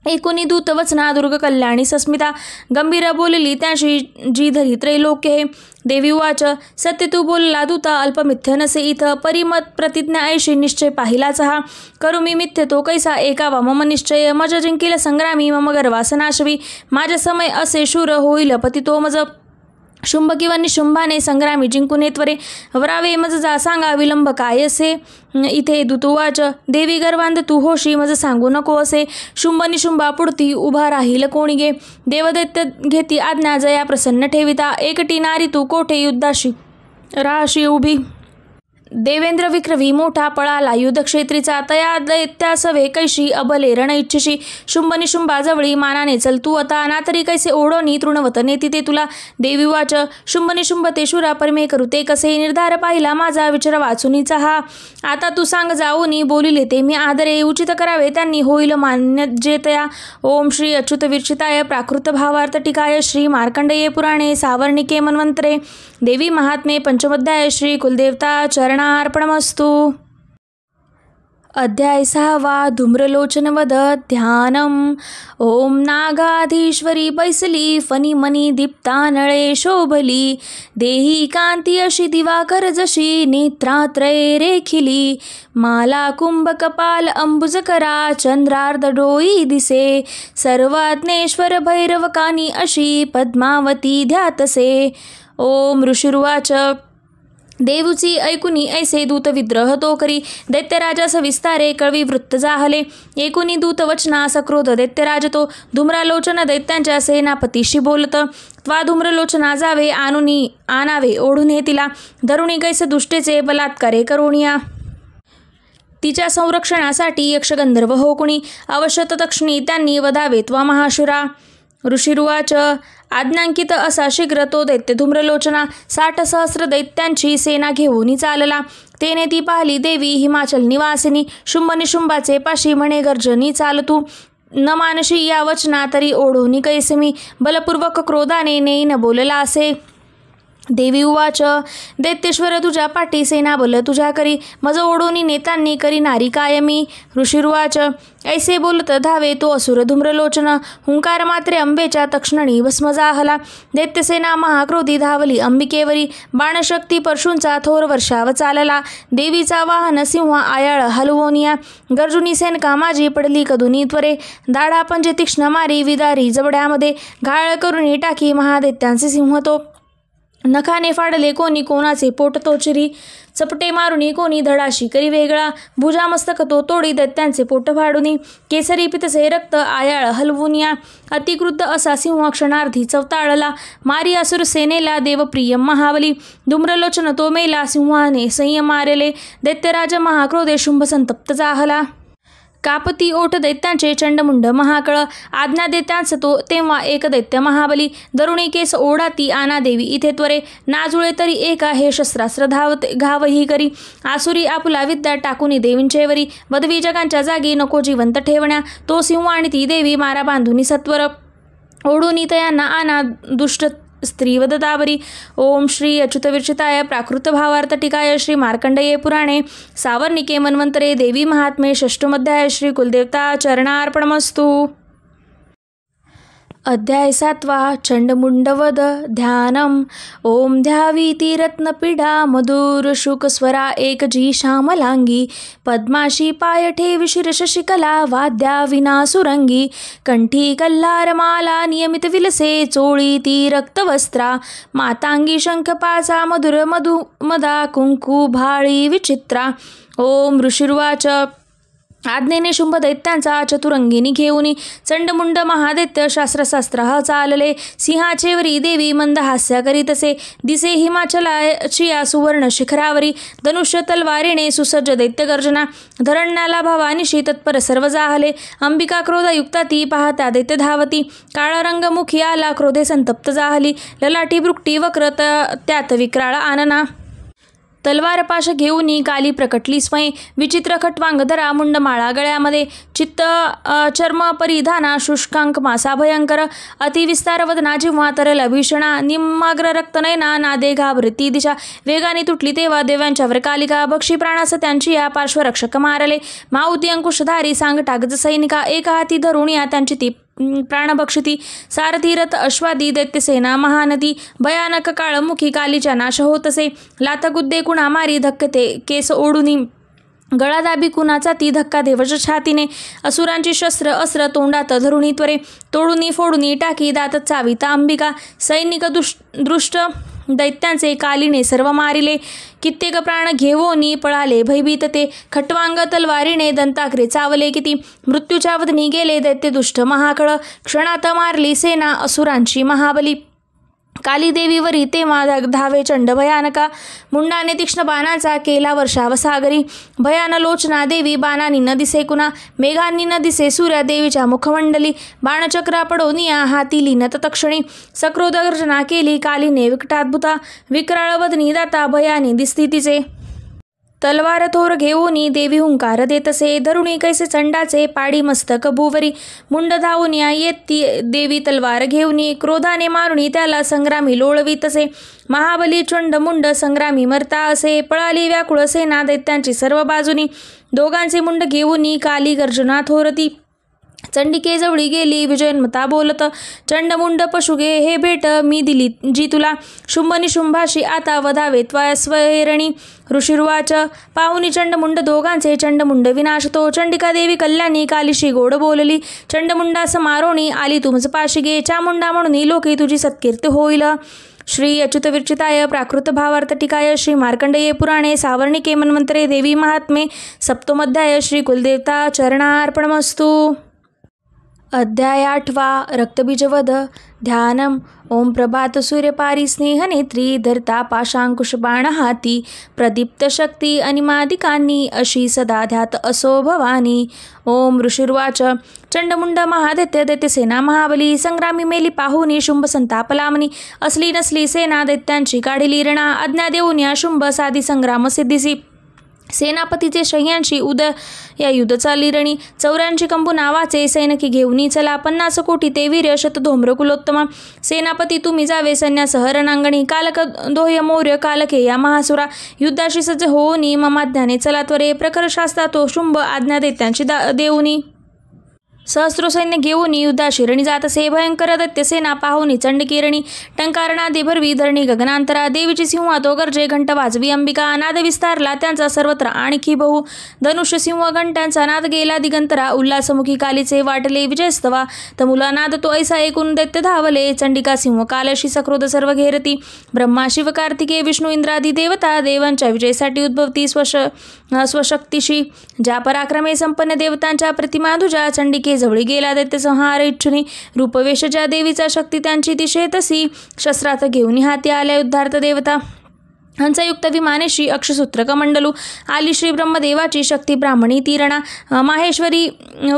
एकुनी दूत वचना दुर्ग कल्याणी सस्मिता गंभीर बोलली त्याशी जी धरी त्रैलोक्य हे देवी उवाच सत्य तू बोलला दूता अल्पमिथ्य नसे इथं परिमत प्रतिज्ञा ऐशी निश्चय पाहिलाच हा करू मी मिथ्य तो कैसा एकावा मम निश्चय मज जिंकिल संग्रामी मम गर्वासनाशवी माझ्या समय असे शूर होईल पती तो मज शुंभ किंवा निशुंभाने संग्रामी जिंकुने त्वरे वरावे मज जा सांगा विलंब काय असे इथे दूतुवाच देवी गर्वांध तू होशी मज सांगू नको असे शुंभ निशुंभा पुढती उभा राहील कोणी गे देवदैत्य घेती आज्ञा जया प्रसन्न ठेविता एकटी नारी तू कोठे युद्धाशी राशी उभी देवेंद्र विक्रवी मोठा पळाला युद्धक्षेत्रीचा तया दैत्यासवे कैशी अबले रण इच्छिशी शुंभ निशुंभा जवळी मानाने चल तू आता नातरी कैसे ओढोनी तृणवत नेती ते तुला देवी वाच शुंभ निशुंभ ते शुरा परमे करू ते कसे निर्धार पाहिला माझा विचार वाचुनीचा हा आता तू सांग जाऊनी बोलिले ते मी आदरे उचित करावे त्यांनी होईल मान्य जेतया ओम श्री अच्युत विरचिताय प्राकृत भावार्थ टीकाय श्री मार्कंडेय पुराणे सावर्णिके मन्वंतरे देवी महात्मे पंचमोध्याय श्री कुलदेवता चरणार्पणमस्तु। अध्याय 6 धूम्रलोचनवध ध्यानम ओम नागाधीश्वरी बैसली फणी मनी दीप्तानळे शोभली देही कांती अशी दिवाकर जशी नेत्रात्रय रेखिली माला कुंभ कपाल अंबुजकरा चंद्रार्ध डोई दिसे सर्वाज्ञेश्वर भैरवकानी अशी पद्मावती ध्यातसे। ओम ऋषिरुवाच देवूची ऐकुनी ऐसे दूत विद्रह तो करी दैत्यराजास विस्तारे कळवी वृत्त जाहले ऐकुनी दूत वचना सक्रोध दैत्यराज तो धूम्रलोचन दैत्यांच्या सेनापतीशी बोलत त्वा धूम्रलोचना जावे आणावे ओढून तिला धरुणी कैस दुष्टेचे बलात्कारे करुणिया तिच्या संरक्षणासाठी यक्षगंधर्व हो कुणी अवश्य तत्क्षणी त्यांनी वधावे त्वा महाशुरा। ऋषिरुवाच आज्ञांकित असा शीघ्र तो दैत्य धूम्रलोचना 60 सहस्र दैत्यांची सेना घेऊन चालला तेने ती पाहिली देवी हिमाचल निवासिनी शुंभ निशुंभाचे पाशी म्हणे गर्जनी चालतू न मानशी या वचना तरी ओढोनी कैसे मी बलपूर्वक क्रोधाने नेईन बोलला असे। देवी उवाच दैत्येश्वर तुझ्या पाठी सेना बल तुझ्या करी मज ओढोनी नेतांनी करी नारी कायमी। ऋषिरुवाच ऐसे बोलत धावे तो असुर धूम्रलोचन हुंकार मात्रे अंबेच्या तक्षणी भस्म जाहला दैत्यसेना महाक्रोधी धावली अंबिकेवरी बाणशक्ती परशूंचा थोर वर्षाव चालला देवीचा वाहन सिंह आयाळ हलवोनिया गर्जुनी सेनका माझी पडली कदुनी त्वरे दाढा पंजे तीक्ष्ण मारी विदारी जबड्यामध्ये घाळ करून टाकी महादैत्यांचे सिंह तो नखाने फाडले कोणी कोणाचे पोट तो चिरी चपटे मारुनी कोणी धडाशी करी वेगळा भुजा मस्तक तो तोडी दैत्यांचे पोट फाडुनी केसरी पितसे रक्त आयाळ हलवून या अतिक्रुद्ध असा सिंह क्षणार्धी चवताळला मारी असुर सेनेला देवप्रिय महाबली धूम्रलोचन तो मेला सिंहाने संयम मारले दैत्यराज महाक्रोधे शुंभ संतप्त जाहला कापती ओठ दैत्यांचे चंडमुंड महाकळ आज्ञा देत्यांस तो तेव्हा एक दैत्य महाबली दरुणी केस ओढाती आना देवी इथे त्वरे नाजुळे तरी एका हे शस्त्रास्त्र धावते घावही करी आसुरी आपुला विद्या टाकुनी देवींचेवरी वदवी जगांच्या जागी नको जिवंत ठेवण्या तो सिंह आणि ती देवी मारा बांधुनी सत्वर ओढुनी तयांना आना दुष्ट स्त्रीवदतावरी। ओम श्री अच्युत विरचिताय प्राकृत भावार्थ टीकाय श्री मार्कंडेय पुराणे सावर्णिके मन्वंतरे देवी महात्मे षष्ठमोध्याय श्री कुलदेवता चरणार्पणमस्तु। अध्याय 7 चंडमुंडवध ध्यानम. ओम ध्यावीती रत्नपीडा मधुर शुकस्वरा एकजी श्यामलांगी पद्माशी पाय ठेवी शिरशशिकला वाद्या विनासुरंगी कंठी कल्हारमाला नियमित विलसे चोळी ती रक्तवस्त्रा मातांगी शंखपाचा मधुर मदा कुंकू भाळी विचित्रा. ओम ऋषिर्वाच. आज्ञेने शुंभ दैत्यांचा चतुरंगिनी घेऊन चंडमुंड महादैत्य शास्त्रशास्त्र चालले. सिंहाचे वरी देवी मंद हास्य करीतसे दिसे हिमाचलाची या सुवर्ण शिखरावरी धनुष्य तलवारीने सुसज्ज दैत्य गर्जना. धरण्याला भवानीशी तत्पर सर्व जाहले. अंबिका क्रोधयुक्ता ती पाहता दैत्य धावती. काळा रंग मुखी आला क्रोधे संतप्त जाहली. ललाटी भ्रुकटी वक्र त्यात विक्राळ आनना. तलवार पाश घेऊन काली प्रकटली स्वयं. विचित्र खट्वांगधरा मुंडमाळा गळ्यामध्ये चित्त चर्म परिधाना शुष्कांक मासा भयंकर अतिविस्तार वदना जिव्हा तरल भीषणा निम्माग्र रक्तनयना नादे घाबरती दिशा. वेगाने तुटली तेव्हा देवांच्यावर कालिका बक्षी प्राणास त्यांची या पार्श्वरक्षक मारले. माऊती अंकुशधारी सांगटागज सैनिका एक हाती धरून या त्यांची ती प्राणभक्षिती. सारथी रथ अश्वादी दैत्यसेना महानदी भयानक काळमुखी कालीच्या नाश होतसे. लाथगुद्दे कुणा मारी धक्कते केस ओढुनी गळा दाबी कुणाचा ती धक्का देवच छातीने. असुरांची शस्त्र अस्त्र तोंडात धरुणी त्वरे तोडुनी फोडुनी टाकी दात चाविता अंबिका. सैनिक दृष्ट दैत्यांचे कालीने सर्व मारिले. कित्येक प्राण घेवोनी पळाले भयभीत ते. खट्वांग तलवारीने दंताग्रे चावले किती. मृत्यूच्या वदनी गेले दैत्य दुष्ट महाकळ. क्षणात मारली सेना असुरांची महाबली. कालीदेवीवरी तेव्हा धावे चंड भयानका. मुंडाने तीक्ष्ण बाणाचा केला वर्षाव सागरी. भयान लोचना देवी बाणांनी न दिसे कुणा. मेघांनी न दिसे सूर्या देवीच्या मुखमंडली. बाणचक्रा पडोनिया हाती लीन तत्क्षणी. सक्रोध गर्जना केली कालीने विकटाद्भुता. विक्राळ वदनी दाता भयानी दिसती तिचे. तलवार थोर घेऊनी देवी हुंकार देतसे. धरुणी कैसे चंडाचे पाडी मस्तक भुवरी. मुंड धावूनिया येती देवी तलवार घेऊनी. क्रोधाने मारुनी त्याला संग्रामी लोळवीतसे. महाबली चंडमुंड संग्रामी मरता असे. पळाली व्याकुळ सेना दैत्यांची सर्व बाजूनी. दोघांचे मुंड घेऊनी काली गर्जना थोरती. चंडिके जवळी गेली विजयन्मता बोलत. चंडमुंड पशुगे हे भेट मी दिली जी तुला. शुंभ निशुंभाशी आता वधावे त्वया स्वैरणी. ऋषिर्वाच. पाहुनी चंडमुंड दोघांचे चंडमुंड विनाशतो. चंडिका देवी कल्याणी कालीशी गोड बोलली. चंडमुंडा समारोणी आली तुमच पाशिगे. चामुंडा म्हणून लोके तुझी सत्कीर्ती होईल. श्री अच्युत विरचिताय प्राकृत भावार्थ टीकाय श्री मार्कंडेय पुराणे सावर्णिके मन्वंतरे देवी महात्मे सप्तमोध्याय श्री कुलदेवता चरणार्पणमस्तु. अध्याय 8 रक्तबीजवध ध्यानम. ओम प्रभात सूर्यपारी स्नेहनेत्री धरता पाशांकुश बाण हाती प्रदीप्त शक्ती अनिमादिकांनी अशी सदा ध्यात असो भवानी. ओम ऋषिर्वाच. चंडमुंड महादैत्य दैत्यसेना महाबली संग्रामी मेली पाहुनी शुंभ संताप लामनी. असली नसली सेना दैत्यांची काढिली रणा. आज्ञा देऊन या शुंभ साधी संग्राम सिद्धीसी. सेनापतीचे शह्यांशी या युद्ध चाली रणी. 84 कंबू नावाचे सैनिकी घेऊनी चला. 50 कोटी ते वीर्य शतधोम्र कुलोत्तमा. सेनापती तुम्ही जावे सैन्यासह रणांगणी. कालक दोह्य मौर्य कालके या महासुरा. युद्धाशी सज्ज होऊनी ममाज्ञाने चला त्वरे. प्रखर शास्त्रा तो शुंभ आज्ञा देत्यांची देऊनी. सहस्रो सैन्य घेऊन युद्धाशी रणी जात असे. भयंकर दैत्य सेना पाहुनी चंडकी रणी. टंकारनादे भरवी धरणी गगनांतरा. देवीची सिंह तो गर्जे घंट वाजवी अंबिका. नाद विस्तारला त्यांचा सर्वत्र आणखी बहु. धनुष्य सिंह घंटांचा नाद गेला दिगंतरा. उल्हासमुखी कालीचे वाटले विजयस्तवा. तमुला नाद तो ऐसा ऐकून दैत्य धावले. चंडिका सिंह कालशी सक्रोध सर्व घेरती. ब्रह्मा शिव कार्तिके विष्णू इंद्रादी देवता देवांच्या विजयासाठी उद्भवती स्वशक्तीशी. ज्या पराक्रमे संपन्न देवतांच्या प्रतिमा तुझ्या चंडिके जवळी गेला दैत्य संहार इच्छुनी. रूपवेश ज्या देवीचा शक्ती त्यांची दिशेतसी. शस्त्रात घेऊन हाती आल्या युद्धार्थ देवता. हंसयुक्त विमानेशी अक्षसूत्र कमंडलू. आली श्री ब्रह्मदेवाची शक्ती ब्राह्मणी तीरणा. माहेश्वरी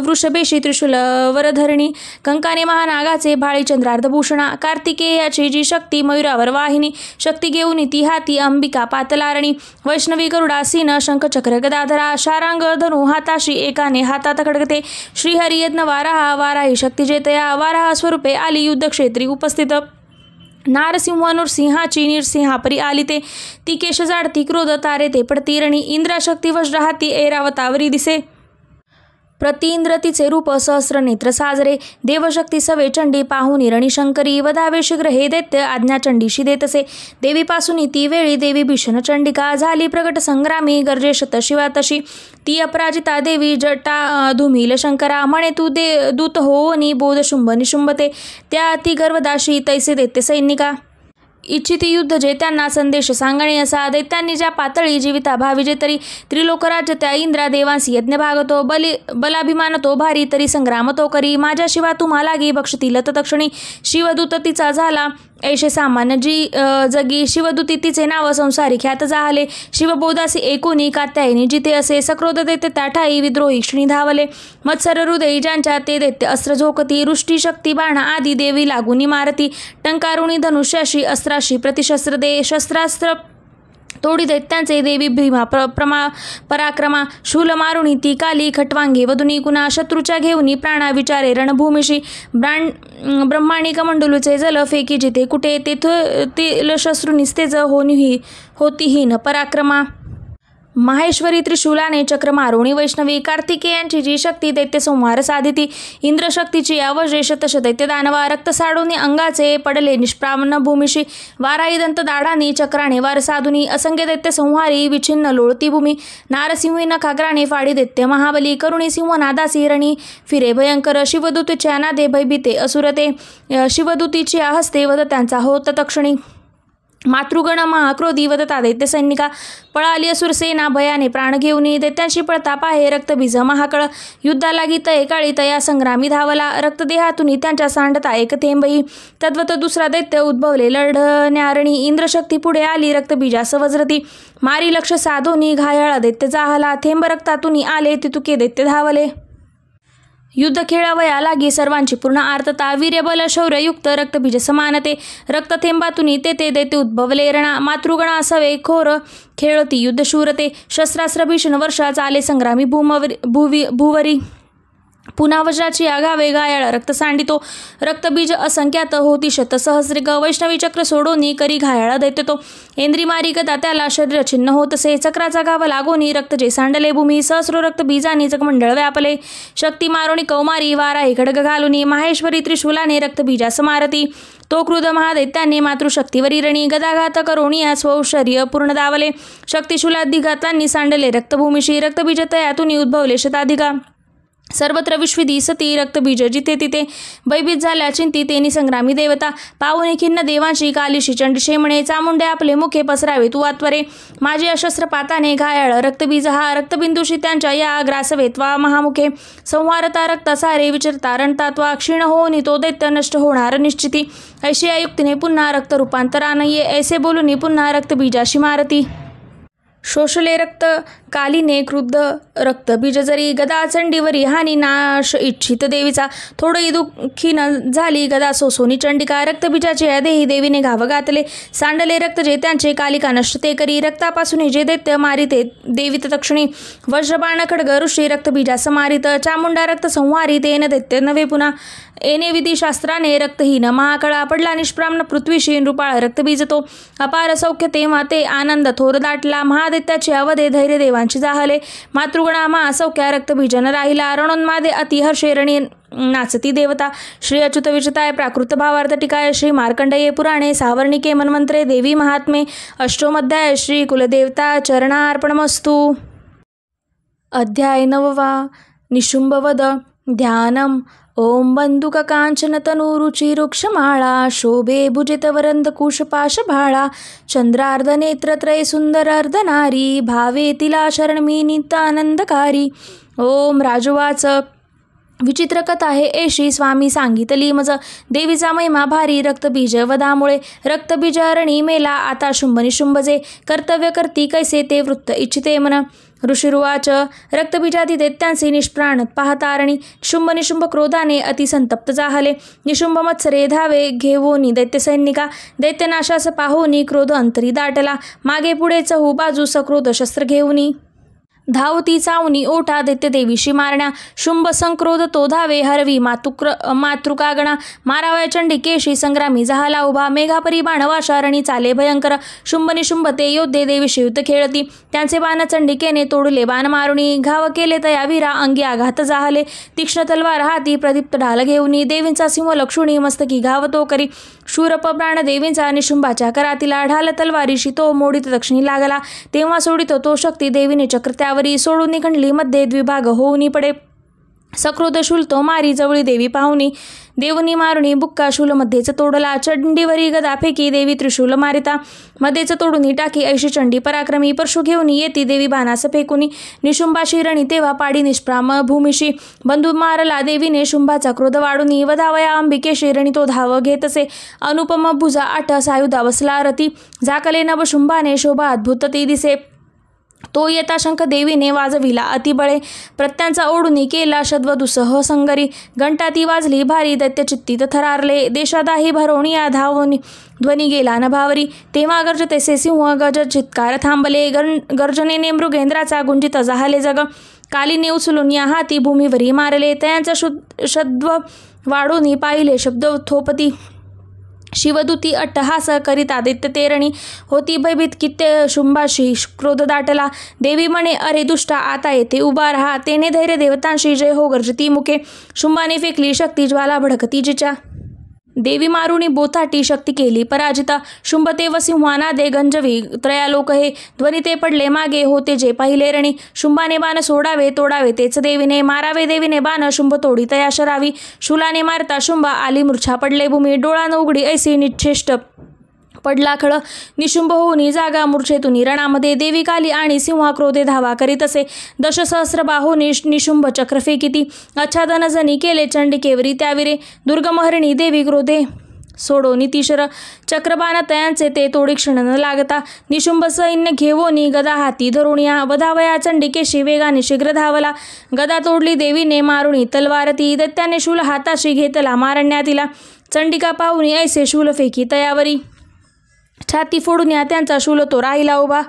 वृषभेशी त्रिशूल वरधरणी. कंकाने महानागाचे भाळी चंद्रार्धभूषणा. कार्तिकेयाची जी शक्ती मयुरावर वाहिनी. शक्ती घेऊन ती हाती अंबिका पातलारणी. वैष्णवी गरुडा सीन शंखचक्र गदाधरा. शारांग धनु हाताशी एकाने हातात खडगते. श्रीहरी यज्ञ वाराहा वाराही शक्ती जेतया. वाराहा स्वरूपे आली युद्धक्षेत्री उपस्थित. नारसिंह नृसिंहाची निरसिंहापरी आली ते. ती केश जाडती क्रोध तारे ते पडती रणी. इंद्राशक्ती वज्र हाती ऐरावतावरी दिसे. प्रतींद्र तिचे रूप सहस्र नेत्र साजरे, देवशक्ती सवे चंडी पाहुनी रणीशंकरी, वधावे शीघ्र हे दैत्य आज्ञा चंडीशी देतसे. देवीपासून ती वेळी देवी भीषण चंडिका, झाली प्रगट संग्रामी गर्जे शत शिवा तशी. ती अपराजिता देवी जटा धुमील शंकरा, म्हणे तू दूत होनी बोध शुंभ निशुंभते, त्या ती गर्वदाशी तैसे दैत्य सैनिका. इच्छिती युद्ध जे त्यांना संदेश सांगणे असा, दैत्यांनी ज्या पातळी जीविता भाविजे तरी, त्रिलोकराज्य त्या इंद्रा देवांसी यज्ञ भागतो, बलाभिमान तो भारी तरी संग्राम तो करी. माझ्या शिवा तुम्हा लागी बक्षतील तत्क्षणी, शिवदूत तिचा झाला ऐशे सामान्य जगी. शिवदूती तिचे नाव संसारी ख्यात जाहले, शिवबोधासी एकोणी कात्यायनी जिथे असे. सक्रोध दैत्य त्या ठाई विद्रोही क्षणी धावले, मत्सर हृदयी ज्यांच्या ते दैत्य अस्त्र झोकती. वृष्टी शक्ती बाण आदी देवी लागून मारती, टंकारुणी धनुष्याशी अस्त्राशी प्रतिशस्त्र दे. शस्त्रास्त्र तोडी दैत्यांचे देवी भीमा पराक्रमा, शूल मारुणी ती काली खटवांगे वधुनी कुणा. शत्रूच्या घेऊनी प्राणा विचारे रणभूमीशी, ब्रह्माणी कमंडलूचे जल फेकी जिथे कुठे. तेथ शस्त्रुनिस्तेज होतीहीन पराक्रमा. माहेश्वरी त्रिशूलाने चक्र मारुणी वैष्णवी, कार्तिकेयांची जी शक्ती दैत्य संहार साधिती. इंद्रशक्तीची अवजे शतश दैत्य दानवा, रक्त साडूनी अंगाचे पडले निष्प्राण भूमीशी. वाराई दंत दाढानी चक्राने वार साधुनी, असंख्य दैत्य संहारी विछिन्न लोळती भूमी. नारसिंही नखाग्राने फाडी दैत्य महाबली, करुणी सिंह नादासी रणी फिरे भयंकर. शिवदूतीच्या नादे भयभीते असुरते, शिवदूतीच्या हस्ते वध त्यांचा होत तक्षणी. मातृगण महाक्रोधी वदता दैत्य सैनिका, पळाली असुर सेना भयाने प्राण घेऊनी. दैत्यांशी पळता पाहे रक्तबीज महाकळ, युद्धाला गीत एकाळी तया संग्रामी धावला. रक्तदेहातून त्यांच्या सांडता एक थेंबही, तद्वत दुसरा दैत्य उद्भवले लढण्यारणी. इंद्रशक्ती पुढे आली रक्तबीजास वज्रती, मारी लक्ष साधोनी घायाळा दैत्य जाहला. थेंब रक्तातून आले तितुके दैत्य धावले. युद्ध खेळावया लागी सर्वांची पूर्ण आर्तता, वीर्यबल शौर्ययुक्त रक्तबीज समानते. रक्तथेंबातून ते दैत्य उद्भवले रणा, मातृगणा सवे खोर खेळती युद्ध शूरते. शस्त्रास्त्र भीषण वर्षा चाले संग्रामी भूवरी, पुन्हा वज्राची आघावे गायाळ रक्त सांडितो. रक्तबीज असंख्यात होती शत सहस्रिक, वैष्णवी चक्र सोडोनी करी घायाळ दैत्य तो. इंद्री मारी गदा त्याला शरीर छिन्न होतसे, चक्राचा गाव लागोनी रक्त जे सांडले भूमी. सहस्रो रक्तबीजानी जगमंडळ व्यापले, शक्ती मारोणी कौमारी वाराही खड्ग घालुनी. माहेश्वरी त्रिशूलाने रक्तबीजास मारती, तो क्रुध महादैत्याने मातृशक्तीवरी रणी. गदाघात करोणी स्वौषर्य पूर्ण दावले, शक्तिशूलाधिघातांनी सांडले रक्तभूमीशी. रक्तबीज तयातून उद्भवले शताधिका, सर्वत्र विश्विदी सती रक्तबीज जिथे तिथे. भयभीत झाल्या चिंती तेनी संग्रामी देवता, पाहुणे खिन्न देवांशी कालीशी चंडीशे म्हणे. चामुंडे आपले मुखे पसरावे तू आत्वरे, माझे अशस्त्रपाताने घायाळ रक्तबीज हा. रक्तबिंदूशी त्यांच्या या ग्रासवेत्वा महामुखे, संहारता रक्त सारे विचरता रणतात्वा. क्षीण होऊनी तो दैत्य नष्ट होणार निश्चिती, ऐशी आयुक्तीने पुन्हा रक्त रूपांतरान ये. ऐसे बोलूनी पुन्हा रक्तबीजाशी मारती. शोषले रक्त कालीने क्रुद्ध रक्तबीज जरी, गदा चंडीवरी हानी नाश इच्छित देवीचा. थोडंही दुःखी न झाली गदा सोसोनी चंडिका, रक्तबीजाचे देही देवीने घाव घातले. सांडले रक्त जे त्यांचे कालिका नष्ट ते करी, रक्तापासून जे दैत्य मारिते देवी तक्षणी. वज्रबाण खड्ग ऋषी रक्तबीजास मारित, चामुंडा रक्त संहारी तेन दैत्य नव्हे पुन्हा. एने विधी शास्त्राने रक्तहीन महाकळा, पडला निष्प्राण पृथ्वीशी नृपाळ रक्तबीज तो. अपार सौख्य तेव्हा ते आनंद थोर दाटला, महादैत्याचे अवधे धैर्य देवांची जाहले. मातृगणा महासौख्या रक्तबीजन राहिला, रणोन्मादे अति हर्षे रणी नाचती देवता. श्री अच्युत विचताय प्राकृत भावार्थ टीकाय, श्री मार्कंडेय पुराणे सावर्णिके मन्वंतरे देवी महात्मे अष्टोमध्याय. श्री कुलदेवता चरणार्पणमस्तु. अध्याय 9. निशुंभवध. ध्यानम. ओम बंदुक कांचन तनुरुचिरुक्षमाळा, शोभे भुजित वरंद कुशपाश भाळा. चंद्रार्ध नेत्रत्रय सुंदर अर्धनारी, भावे तिला शरणमी नित्यानंदकारी. ओम राजवाच. विचित्र कथा हे एशी स्वामी सांगितली मज, देवीचा महिमा भारी रक्तबीज वधामुळे. रक्तबीज रणी मेला आता शुंभ निशुंभजे, कर्तव्य करती कैसे ते वृत्त इच्छिते मन. ऋषिरुवाच. रक्तबीजादी दैत्यांचे निष्प्राण पाहतारणी, शुंभ निशुंभ क्रोधाने अतिसंतप्त जाहले. निशुंभ मत्सरे धावे घेवोनी दैत्य सैनिका, दैत्यनाशास पाहोनी क्रोध अंतरी दाटला. मागे पुढे चहू बाजू सक्रोध शस्त्र घेऊनी. धावती चावनी ओठा दैत्य देवीशी मारण्या. शुंभ संक्रोध तो धावे हरवी मातृकागणा. मारावया चंडिकेशी संग्रामी झाला उभा. मेघापरी बाण वाशारणी चाले भयंकर. शुंभ निशुंभ ते योद्धे देवीशी युद्ध खेळती. त्यांचे बाण चंडिकेने तोडले बाण मारुणी. घाव केले तया वीरा अंगी आघात जाहले. तीक्ष्ण तलवार हाती प्रदीप्त ढाल घेऊनी. देवींचा सिंह लक्षुणी मस्तकी घाव तो करी. शूरप प्राण देवींचा निशुंभाच्या करातीला. ढाल तलवारीशी तो मोडीत दक्षिणी लागला. तेव्हा सोडितो तो शक्ती देवीने चक्र त्यावरी. सोडून खंडली मध्ये द्विभाग होऊनी पडे. सक्रोध शूल तो मारी जवळी देवी पाहुनी. देवनी मारुणी बुक्का शूल मध्येच तोडला. चंडीवरी गदा फेकी देवी त्रिशूल मारिता. मध्येच तोडून टाकी ऐशी चंडी पराक्रमी. परशु घेऊन येती देवी बाणास फेकुनी. निशुंभाशी रणी तेव्हा पाडी निष्प्राम भूमिशी. बंधू मारला देवीने शुंभाचा क्रोध वाढुनी. वधावया अंबिकेशी रणी तो धाव घेतसे. अनुपम भुजा आठ सायुधा बसला रती. झाकले नभ शुंभाने शोभा अद्भुत ती दिसे. तो येता शंख देवीने वाजविला अतिबळे. प्रत्यांचा ओढुनी केला शद्वदुसह संगरी. घंटा ती वाजली भारी दैत्य चित्तीत थरारले. देशादाही भरवणी या धावनी ध्वनी गेला न भावरी. तेव्हा गर्जतेसे सिंह गज चित्कार थांबले. गर्जनेने मृगेंद्राचा गुंजित जाहले जग. कालीने उचलून या हाती भूमीवरी मारले. तयांचा शद्व वाढूनी पाहिले शब्द थोपती. शिवदूती अट्टहास करिता दैत्य तेरणी. होती भयभीत कित्य शुंभाशी क्रोध दाटला. देवी म्हणे अरे दुष्टा आता येथे उभा रहा. तेने धैर्य देवतांशी जय हो गर्जती मुके. शुंभाने फेकली शक्ती ज्वाला भडकती जिच्या. देवी मारुणी बोथाटी शक्ती केली पराजिता. शुंभ ते व सिंहानादे गंजवी त्रयालोक हे. ध्वनी ते पडले मागे होते जे पाहिले रणी. शुंभाने बाण सोडावे तोडावे तेच देवीने. मारावे देवीने बाण शुंभ तोडी तया शरावी. शूलाने मारता शुंभा आली मूर्छा पडले भूमी. डोळा न उघडी ऐसी निच्छेष्ट पडला खळ. निशुंभ होऊनी जागा मूर्छेतुनी रणामध्ये. देवी काली आणि सिंहा क्रोधे धावा करीतसे. दशसहस्र बाहोनी निशुंभ चक्र फेकिती. अच्छादन जनी केले चंडिकेवरी त्याविरे. दुर्गमहरिणी देवी क्रोधे सोडोनी तीशर. चक्रबाण तयांचे ते तोडी क्षण न लागता. निशुंभ सैन्य घेवोनी गदा हाती धरुणिया. वधावया चंडिकेशी वेगाने शीघ्र धावला. गदा तोडली देवीने मारुणी तलवारती. दैत्याने शूल हाताशी घेतला मारण्या तिला. चंडिका पाहुनी ऐसे शूल फेकी तयावरी. छाती फोडून या त्यांचा शूल तो राहिला उभा.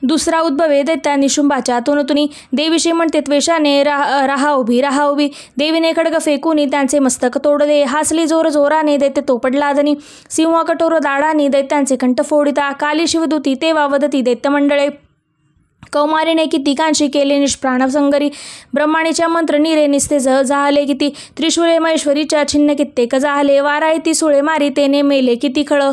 दुसरा उद्भवे दैत्या निशुंभाच्या तोनतुनी. देवीशी म्हणते त्वेषाने राहा उभी. देवीने खड्ग फेकूनी त्यांचे मस्तक तोडले. हासली जोर जोराने दैत्य तो पडला धनी. सिंह कठोर दाडानी दैत्यांचे कंठ फोडिता. काली शिवदूती तेव्हा वदती दैत्य मंडळे. कौमारीने किती कांशी केले निष्प्राण संगरी. ब्रह्माणीच्या मंत्र निरे निस्ते जाहले किती. त्रिशूळे महेश्वरीच्या छिन्न कित्येक जाहले. वारायती सुळे मारी तेने मेले किती खळ.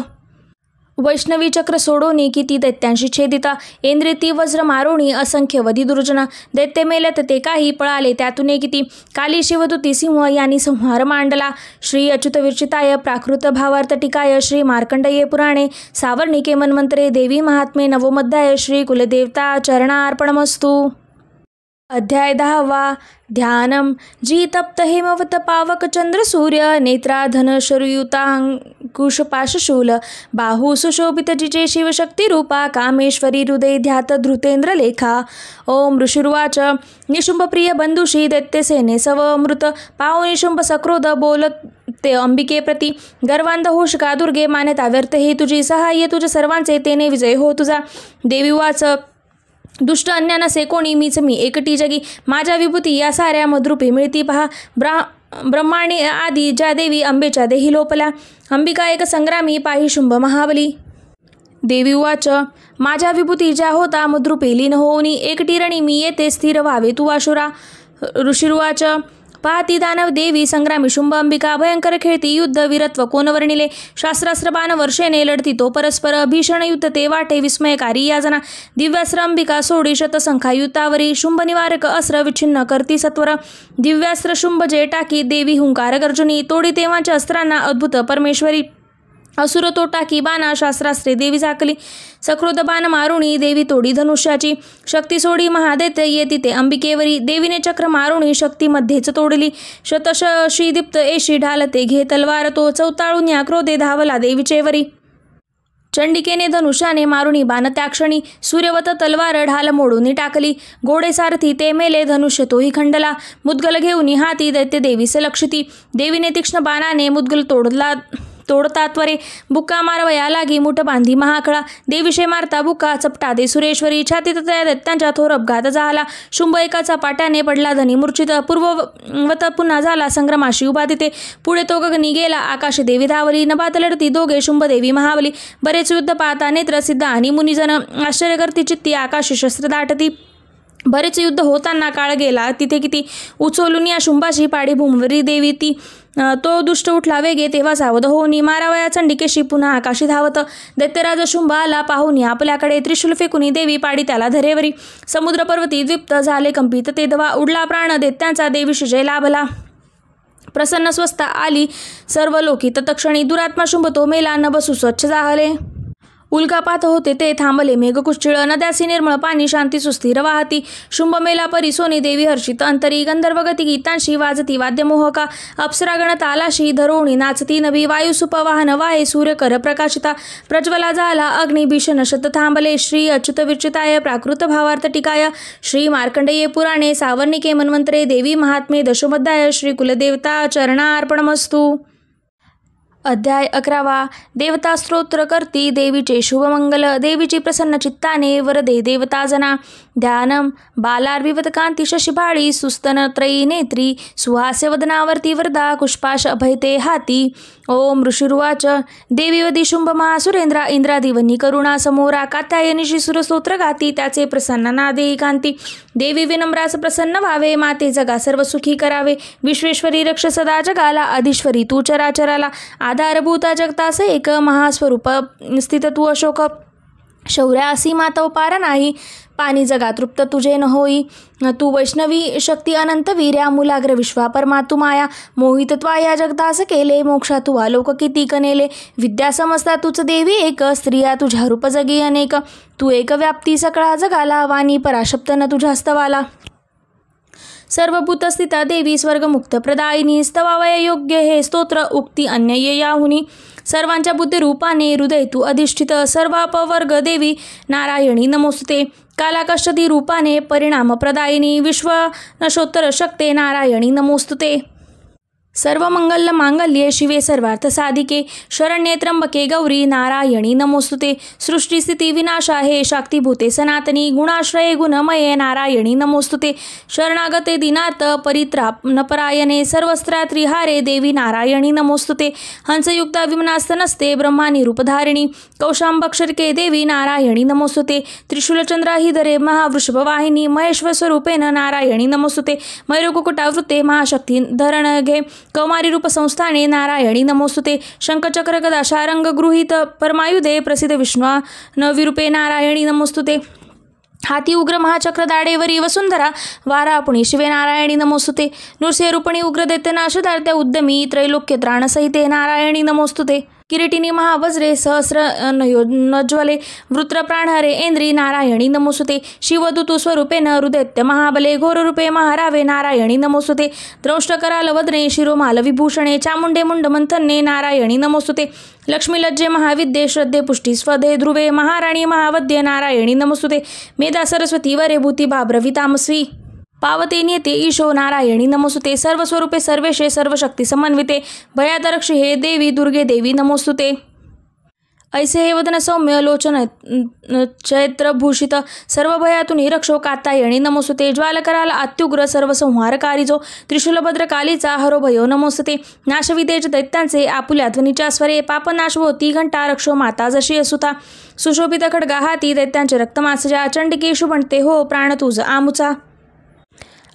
वैष्णवी चक्र सोडोनी किती दैत्यांशी छेदिता. इंद्रिती वज्र मारोणी असंख्य वधी दुर्जना. दैत्य मेलत ते काही पळाले त्यातून किती. काली शिवदूती सिंह यांनी संहार मांडला. श्री अच्युत विरचिताय प्राकृत भावार्थ टीकाय. श्री मार्कंडये पुराणे सावर्णिके मन्वंतरे. देवी महात्मे नवमोध्याय. श्री कुलदेवता चरणार्पणमस्तु. अध्याय 10. ध्यानम. जी तप्त हेमवत पावक चंद्र सूर्य. नेत्राधन शरुयुतांकुश पाशशूल. बाहू सुशोभित जिचे शिवशक्ती रूपा. कामेश्वरी हृदय ध्यात धृतेंद्र लेखा. ओम ऋषिर्वाच. निशुंभ प्रिय बंधुशी दैत्यसेने सव अमृत. पाहू निशुंभ सक्रोध बोलत ते अंबिके प्रती. गर्वांध होश का दुर्गे मान्यता व्यर्थ ही तुझी. सहाय्य तुझे सर्वांचे तेने विजय हो तुझा. देवी वाच. दुष्ट अन्य नसे कोणी मीच मी एकटी जगी. माझ्या विभूती या साऱ्या मधुरूपी मिळती पहा. ब्रह्माणी आदी ज्या देवी अंबेच्या देही लोपल्या. अंबिका एक संग्रामी पाही शुंभ महाबली. देवी उवाच. माझ्या विभूती ज्या होता मधुरूपी लीन होऊनी. एकटी रणी मी येते स्थिर व्हावे तू आशुरा. ऋषिर्वाच. पाहती दानव देवी संग्रामी शुंभ अंबिका. भयंकर खेळती युद्ध वीरत्व कोण वर्णिले. शास्त्रास्त्र बाण वर्षेने लढती तो परस्पर. भीषण युद्ध ते वाटे विस्मयकारी याजना. दिव्यास्त्र अंबिका सोडी शतसंख्या युतावरी. शुंभ निवारक अस्त्र विच्छिन्न करती सत्वर. दिव्यास्त्र शुंभ जे टाकी देवी हुंकार गर्जुनी. तोडी तेव्हाच्या अस्त्रांना अद्भुत परमेश्वरी. असुर तो टाकी बाणा शास्त्रास्त्रे देवी झाकली. सक्रोध बाण मारुणी देवी तोडी धनुष्याची. शक्ती सोडी महादैत्य येती ते अंबिकेवरी. देवीने चक्र मारुणी शक्ती मध्येच तोडली. शतशशी दीप्त एशी ढालते घे तलवार तो. चौताळून या क्रोधे धावला देवीचेवरी. चंडिकेने धनुष्याने मारुणी बाण त्या क्षणी. सूर्यवत तलवार ढाल मोडून टाकली. घोडे सारथी ते मेले धनुष्य तोही खंडला. मुद्गल घेऊन हाती दैत्य देवीस लक्षिती. देवीने तीक्ष्ण बाणाने मुद्गल तोडता त्वरे बुक्का मारवया लागी मुठ बांधी महाखळा देवीशे मारता बुक्का चपटा दे सुरेश्वरी छातीत त्या दैत्यांच्या थोर अपघात झाला. शुंभ एकाचा पाट्याने पडला धनी मूर्छित पूर्ववत पुन्हा झाला संग्रमाशी उभा तिथे पुढे तो गगनी गेला आकाशी देवी धावली नभात लढती दोघे शुंभ देवी महाबली बरेच युद्ध पाहता नेत्र सिद्ध आणि मुनिजन आश्चर्य करती चित्ती आकाशी शस्त्र दाटती. बरेच युद्ध होताना काळ गेला तिथे किती उचलून या शुंभाशी पाडी भूमवरी देवी ती तो दुष्ट उठला वेगे तेव्हा सावध होऊनी मारावया चंडिकेशी पुन्हा आकाशी धावत दैत्यराज शुंभ आला पाहुनी आपल्याकडे त्रिशूल फेकुनी देवी पाडी त्याला धरेवरी समुद्र पर्वती द्विप्त झाले कंपित ते दवा उडला प्राण दैत्यांचा देवीशी जय लाभला. प्रसन्न स्वस्ता आली सर्व लोकी तत्क्षणी दुरात्मा शुंभ तो मेला न बसू स्वच्छ जाहले. उल्कापात होते ते थांबले मेघकुश्चिळ नद्यासी निर्मळ पाणी शांती सुस्थिर वाहती. शुंभ मेला परी सोनी देवी हर्षित अंतरी गंधर्वगती गीतांशी वाजती वाद्यमोहका अप्सरागण तालाशी धरोणी नाचती नभी वायुसुप वाहन वाहे सूर्यकर प्रकाशिता प्रज्वला झाला अग्नी भीषण शत थांबले. श्री अच्युत विरचिताय प्राकृत भावार्थ टीकाय श्री मार्कंडेय पुराणे सावर्णिके मन्वंतरे देवी महात्मे दशमोध्याय श्री कुलदेवता चरणार्पणमस्तु. अध्याय 11 देवता स्तोत्र करती देवीचे शुभमंगल देवीची प्रसन्न चित्ताने वरदे देवता जना ध्यानम बालार्विवत कांती शशिभाळी सुस्तन त्रयी नेत्री सुहास्य वदनावर्ती वरदा कुष्पाश अभयते हाती. ओम ऋषिरुवाच देवीवदी शुंभ महासुरेंद्रा इंद्रादिवनी करुणा समोरा कात्यायनीशी सुरस्तोत्र गाती त्याचे प्रसन्न नादे कांती. देवी विनम्रास प्रसन्न व्हावे माते जगा सर्व सुखी करावे विश्वेश्वरी रक्ष सदा जगाला आधीश्वरी तू चराचराला आधारभूता जगतास एक महास्वरूप स्थित तू अशोक शौर्या असी मातव पार नाही पाणी जगा तृप्त तुझे न होई. तू वैष्णवी शक्ती अनंत वीर्या मुलाग्र विश्वा परमा तू माया मोहित त्वाया जगतास केले मोक्षा तू आलोक किती कनेले विद्या समजता तुझ देवी एक स्त्रिया तुझ्या रूप जगी अनेक तू एक व्याप्ती सकळा जगाला वाणी पराशप्त न तुझ्या स्तवाला. सर्वभूत स्थिता देवी स्वर्गमुक्त प्रदायिनी स्तवावय योग्य हे स्तोत्र उक्ती अन्य ये याहुनी. सर्वांच्या बुद्धिरूपाने हृदय तू अधिष्ठित सर्वापवर्ग देवी नारायणी नमोस्तुते. कालाकष्टदी रूपाने परिणाम प्रदायिनी विश्व नशोत्तर शक्ते नारायणी नमोस्तुते. सर्व मंगल मांगल्ये शिवे सर्वार्थ साधिके शरण्ये त्र्यंबके गौरी नारायणी नमोस्तुते. सृष्टी स्थिती विनाशा हे शाक्तीभूते सनातनी गुणाश्रये गुणमये नारायणी नमोस्तुते. शरणागते दीनार्थ परित्राणपरायणे सर्वस्त्रात्रिहारे देवी नारायणी नमोस्तुते. हंसयुक्ता विमनास्त नसते ब्रह्मानी रूपधारिणी कौशांबक्षरके देवी नारायणी नमोस्तुते. त्रिशूलचंद्राहिधरे महावृषभवाहिनी महेश्वर स्वरूपेण नारायणी नमोस्तुते. मयूरकुकुटावृते महाशक्ती धरणघे कौमारी रूप संस्थाने नारायणी नमोस्तुते. शंखचक्र गदा शारंग गृहीत परमायुधे प्रसिद्ध विष्णु विरूपे नारायणी नमोस्तुते. हाती उग्र महाचक्र दाडेवरी वसुंधरा वारापुणी शिवे नारायणी नमोस्तुते. नृसिंह रूपणी उग्र दैत्यनाशधार्त्या उद्यमी त्रैलोक्य त्राणसहिते नारायणी नमोस्तुते. किरीटिनी महावज्रे सहस्र नज्वले वृत्र प्राणहरे इंद्री नारायणी नमोस्तुते. शिवदूतु स्वरूपेण हृदैत्य महाबले घोररूपे महारावे नारायणी नमोस्तुते. द्रौष्टकराल वदने शिरोमाल विभूषणे चामुंडे मुंड मंथने नारायणी नमोस्तुते. लक्ष्मी लज्जे महाविद्ये श्रद्धे पुष्टी स्वधे ध्रुवे महाराणी महावद्ये नारायणी नमोस्तुते. मेधा सरस्वती वरे भूती भाब्रवी तामस्वी पावते नियते ईशो नारायणी नमोस्तुते. सर्वस्वरूपे सर्वेशे सर्वशक्ती समन्विते भयादरक्षी हे देवी दुर्गे देवी नमोस्तुते. ऐसे हे वदन सौम्य लोचन चैत्रभूषित सर्व भयातून रक्षो कात्यायणी नमोस्तुते. ज्वालकराला अत्युग्र सर्वसंहारकारी जो त्रिशूलभद्रकालीचा हरो भयो नमोस्तुते. नाशविदेज दैत्यांचे आपुल्या ध्वनीच्या स्वरे पापनाश होती घंटा रक्षो माता जशी असुता. सुशोभित खड्गा हाती दैत्यांचे रक्तमासजा चंडिकेशु म्हणते हो प्राण तुझ आमुचा.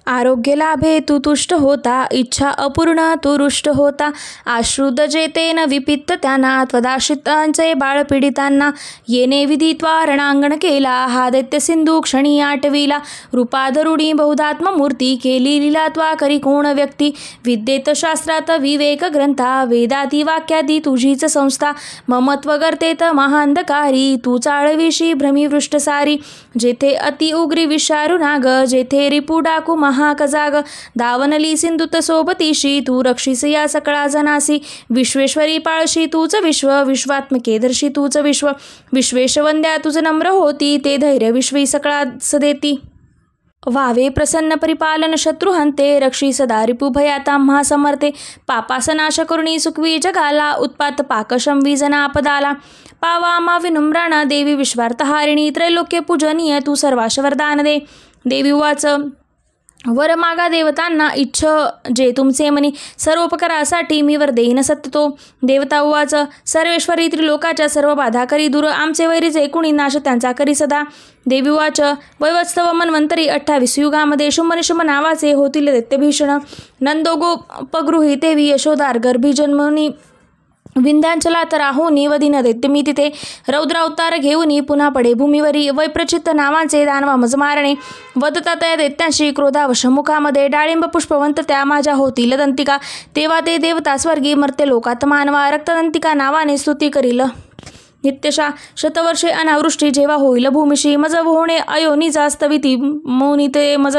आरोग्य लाभे तू तुष्ट होता इच्छा अपूर्ण तू रुष्ट होता. आश्रुद जेतेन विपित्त त्यांना त्वदाश्रितांचे बाळ पीडितांना येणे विधित्वा रणांगण केला हा दैत्य सिंधू क्षणी आटविला. रूपाधरुणी बहुधात्म मूर्ती केली लीला त्वा करी कोण व्यक्ती. विद्येत शास्त्रात विवेक ग्रंथा वेदाती वाक्यादी तुझीच संस्था. ममत्व गर्तेत महांधकारी तू चाळविशी भ्रमीवृष्ट सारी. जेथे अति उग्री विषारू नाग जेथे रिपू डाकू महाकजाग. दावनली सिंधुत सोबतीशी तू रक्षिस या सकळा जनासी. विश्वेश्वरी पाळशी तूच विश्व विश्वात्मके दर्शी तूच विश्व. विश्वेश वंद्या तुझ नम्र होती ते धैर्य विश्वी सकळा सदेती. व्हावे प्रसन्न परिपालन शत्रुहंते, रक्षी सदा रिपुभयाता महासमर्थे, पापासनाश करुणी सुखवी जगाला, उत्पात पाकशंवी जनापदाला, पावा मा विनम्राणा देवी विश्वार्थहारिणी, त्रैलोक्य पूजनीय तू सर्वाश वरदान दे. देवी उवाच, वर मागा देवतांना इच्छ जे तुमचे मनी, सर्वोपकारासाठी मी वर देईन सत्तो. देवता उवाच, सर्वेश्वरी त्रिलोकाच्या सर्व बाधा करी दूर, आमचे वैरीचे कुणी नाश त्यांचा करी सदा. देवी उवाच, वैवत्सव मन्वंतरी 28 युगामध्ये शुंभ निशुंभ नावाचे होतील दैत्यभीषण, नंदोगोपगृही देवी यशोदार गर्भी जन्मनी, विंध्यांचलात राहुनी वधीन दैत्य मी तिथे, रौद्रावतार घेऊनी पुन्हा पडे भूमीवरी, वैप्रचित्त नावांचे दानवा मज मारणे, वदता त्या दैत्यांशी क्रोधावश मुखामध्ये, डाळिंब पुष्पवंत त्या माझ्या होतील दंतिका, तेव्हा ते देवता स्वर्गी मर्त्य लोकात मानवा, रक्तदंतिका नावाने स्तुती करील नित्यशा. शतवर्षे अनावृष्टी जेव्हा होईल भूमिशी, मज होणे अयोनिजा स्तविती मुनी ते मज,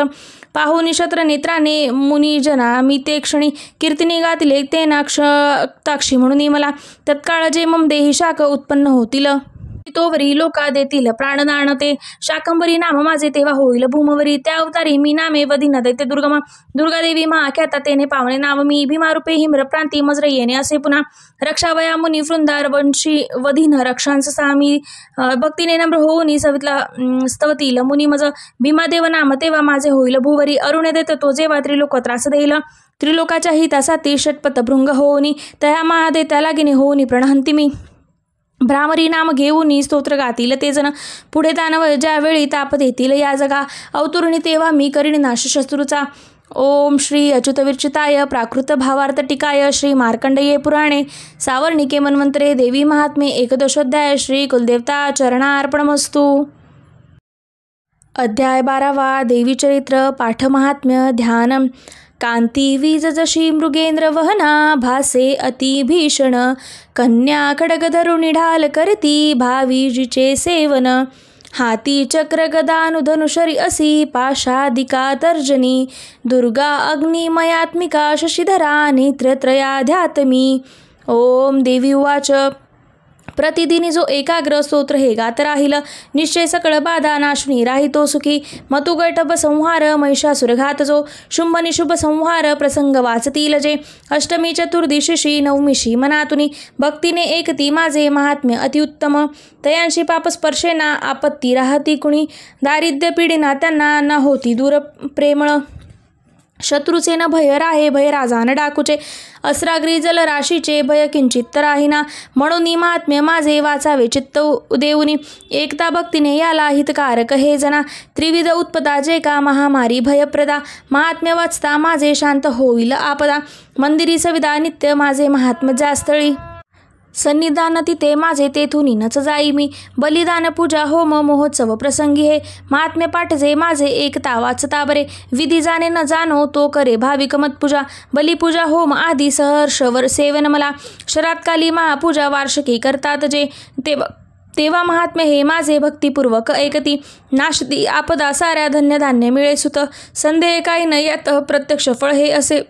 पाहुनी शत्र नेत्राने मुनिजना मी ते क्षणी, कीर्तिनी गातील ते नाक्षताक्षी म्हणून मला, तत्काळ जे मम देही शाख उत्पन्न होतील, तोवरी लोका देतील प्राणदान ते, शाकंबरी नाम माझे तेव्हा होईल भूमवरी, त्या अवतारी मी नामे वदीन दैत्य दुर्गमा, दुर्गादेवी महाख्याता तेने पावणे नाव मी, भीमारूपे हिम्र प्रांती मजर येणे असे पुन्हा, रक्षावया मुनी वृंदार वंशी वधीन रक्षांस सामी, भक्तीने नम्र होऊनी सवितला स्तवतील मुनी मज, भीमादेव नाम तेव्हा माझे होईल भूवरी, अरुणे देत तो जेव्हा त्रिलोक त्रास देईल, त्रिलोकाच्या हितासाठी षटपथ भृंग होऊनी, तया महादे त्या लागिने होऊनी प्रणहंती मी, भ्रामरी नाम घेऊनी स्तोत्र गातील ते जण, पुढे दानव ज्यावेळी ताप देतील या जगा, अवतुरणी तेव्हा मी करीन नाश शत्रूचा. ओम श्री अच्युत विरचिताय प्राकृत भावार्थ टीकाय, श्री मार्कंडेय पुराणे सावर्णिके मन्वंतरे देवी महात्मे एकदशोध्याय, श्री कुलदेवता चरणार्पणमस्तु. अध्याय 12 देवी चरित्र पाठ महात्म्य ध्यान. कांती वीज जशी मृगेंद्र वहना, भासे अति भीषण, कन्या खडग धरुणी ढाल करती, भावीजीचे सेवन, हाती चक्र गदानुधनुषरी असी, पाशादिका तर्जनी, दुर्गा अग्निमयात्मिका शशीधरा, नेत्रत्रयाध्यात्मी. ओम देवी उवाच, प्रतिदिनी जो एकाग्र स्तोत्र हे गात राहील, निश्चय सकळ बाधा नाशुनी राहितो सुखी, मतुगटभ संहार महिषासुर घात जो, शुंभ निशुभ संहार प्रसंग वाचतील जे, अष्टमी चतुर्दिशीशी नवमीशी मनातुनी, भक्तीने एकती माझे महात्म्य अतिउत्तम, तयांशी पापस्पर्शेना आपत्ती राहती कुणी, दारिद्र्य पीडिना त्यांना न होती दूर प्रेमळ, शत्रूचे न भय राहे भय राजान डाकूचे, अस्राग्री जल राशीचे भय किंचित राहीना, म्हणून महात्म्य माझे वाचावे चित्त देऊनी, एकता भक्तीने याला हितकारक हे जना, त्रिविध उत्पदा जे का महामारी भयप्रदा, महात्म्य वाचता माझे शांत होईल आपदा, मंदिरी सविदा नित्य माझे महात्म्य जास्तळी, सन्निधान तिथे माझे तेथून नच जाई मी, बलिदान पूजा होम महोत्सव प्रसंगी हे, महात्म्य पाठजे माझे एकता वाचता बरे, विधी जाणे न जाणो तो करे भाविक मतपूजा, बलिपूजा होम आदी सहर्षवर सेवन मला, शरातकाली महापूजा वार्षिकी करतात जे, तेव्हा महात्म्य हे माझे भक्तिपूर्वक ऐकती, नाशती आपदा साऱ्या धन्य धान्य मिळे सुत, संदेह काही न यात प्रत्यक्ष फळ हे असे,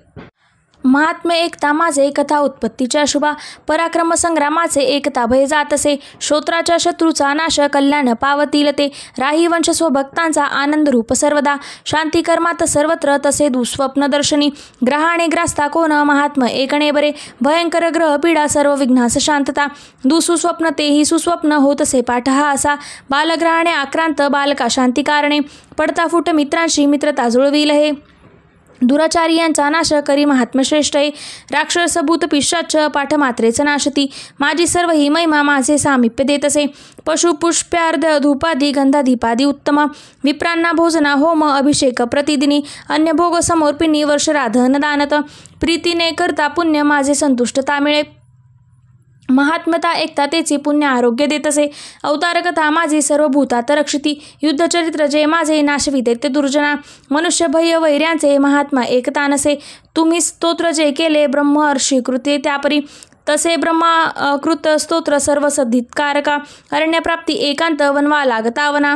महात्म्य एकता माझे कथा उत्पत्तीच्या शुभा, पराक्रम संग्रामाचे एकता भय जात असे, श्रोत्राच्या शत्रूचा नाश कल्याण पावतील ते, राही वंश स्वभक्तांचा आनंद रूप सर्वदा, शांती कर्मात सर्वत्र तसे दुःस्वप्न दर्शनी, ग्रहाणे ग्रास्ता कोण महात्म्य एकणे बरे, भयंकर ग्रह पीडा सर्व विघ्नास शांतता, दुःस्वप्न तेही सुस्वप्न होतसे पाठ हा असा, बालग्रहाणे आक्रांत बालका शांती कारणे, पडता फुट मित्रांशी मित्रता जुळविल हे, दुराचारी यांचा नाश करी महात्म्य श्रेष्ठ आहे, राक्षसभूत पिशाच पाठ मात्रेच नाशती, माझी सर्व ही महिमा माझे सामिप्य देत असे, पशु पुष्प्यार्ध धूपादी गंधादीपादी उत्तम, विप्रांना भोजना होम अभिषेक प्रतिदिनी, अन्य भोग समर्पिणी वर्षराधन दानत, प्रीतीने करता पुण्य माझे संतुष्टता मिळे, महात्मता एकता तेचे पुण्य आरोग्य देत असे, अवतारकथा माझी सर्व भूतात रक्षिती, युद्धचरित्र जे माझे नाशविते ते दुर्जना, मनुष्य भय वैर्यांचे महात्मा एकता नसे, तुम्ही स्तोत्र जे केले ब्रह्म अर्षी कृते त्यापरी, तसे ब्रह्माकृत स्तोत्र सर्व सद्धितकारका, अरण्यप्राप्ती एकांत वनवा लागतावना,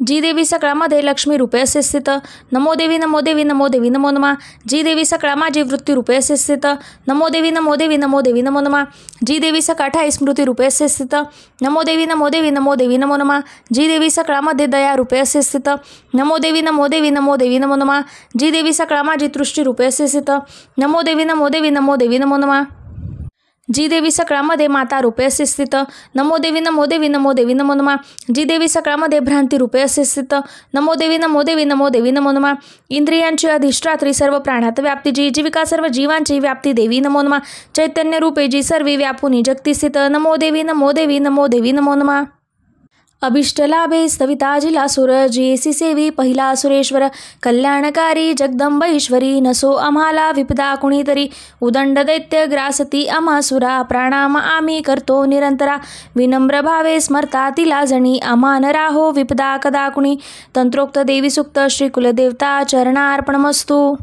जी देवी सकळामध्ये लक्ष्मी रूपे असे स्थित, नमो देवी नमो देवी नमो देवी नमो नमः. जी देवी सकळा माझी वृत्ती रूपे असे स्थित, नमो देवी नमो देवी नमो देवी नमो नमः. जी देवी सकळा ठाई स्मृती रूपे असे स्थित, नमो देवी नमो देवी नमो देवी नमो नमः. जी देवी सकळामध्ये दया रूपे असे स्थित, नमो देवी नमो देवी नमो देवी नमो नमः. जी देवी सकळा माझी तृष्टी रूपे असे स्थित, नमो देवी नमो देवी नमो देवी नमो नमः. जी देवी सकळामध्ये माता रूपे असे स्थित, नमो देवी नमो देवी नमो देवी नमो नमः. जी देवी सकळामध्ये भ्रांती रूपे असे स्थित, नमो देवी नमो देवी नमो देवी नमो नमः. इंद्रियांची अधिष्ठात्री सर्व प्राणात व्याप्ती जी जीविका सर्व जीवांची व्याप्ती देवी नमो नमः. चैतन्य रूपे जी सर्वी व्यापुनी जगती स्थित, नमो देवी नमो देवी नमो देवी नमो नमः. अभिष्टलाभे स्तविता जिलासुर जेसी सेवी पहिला सुरेश्वर, कल्याणकारी जगदंबईश्वरी नसो आम्हाला विपदा कुणीतरी, उदंड दैत्य ग्रासती आम्हासुरा, प्राणाम आम्ही करतो निरंतरा, विनम्र भावे स्मरता तिला जणी, आम्हा न राहो विपदा कदा कुणी. तंत्रोक्त देवी सुक्त श्री कुलदेवता चरणार्पणमस्तु.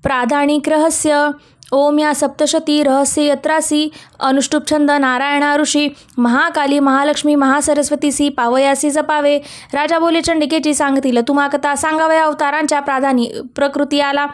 प्राधानिक रहस्य. ओम या सप्तशती रहस्य यत्रासी अनुष्टुप छंद नारायणा ऋषी, महाकाली महालक्ष्मी महासरस्वतीसी पावयासी जपावे. राजा बोले चंडिकेची सांगतील तुम्हा कथा, सांगावया अवतारांच्या प्राधानी प्रकृती आला.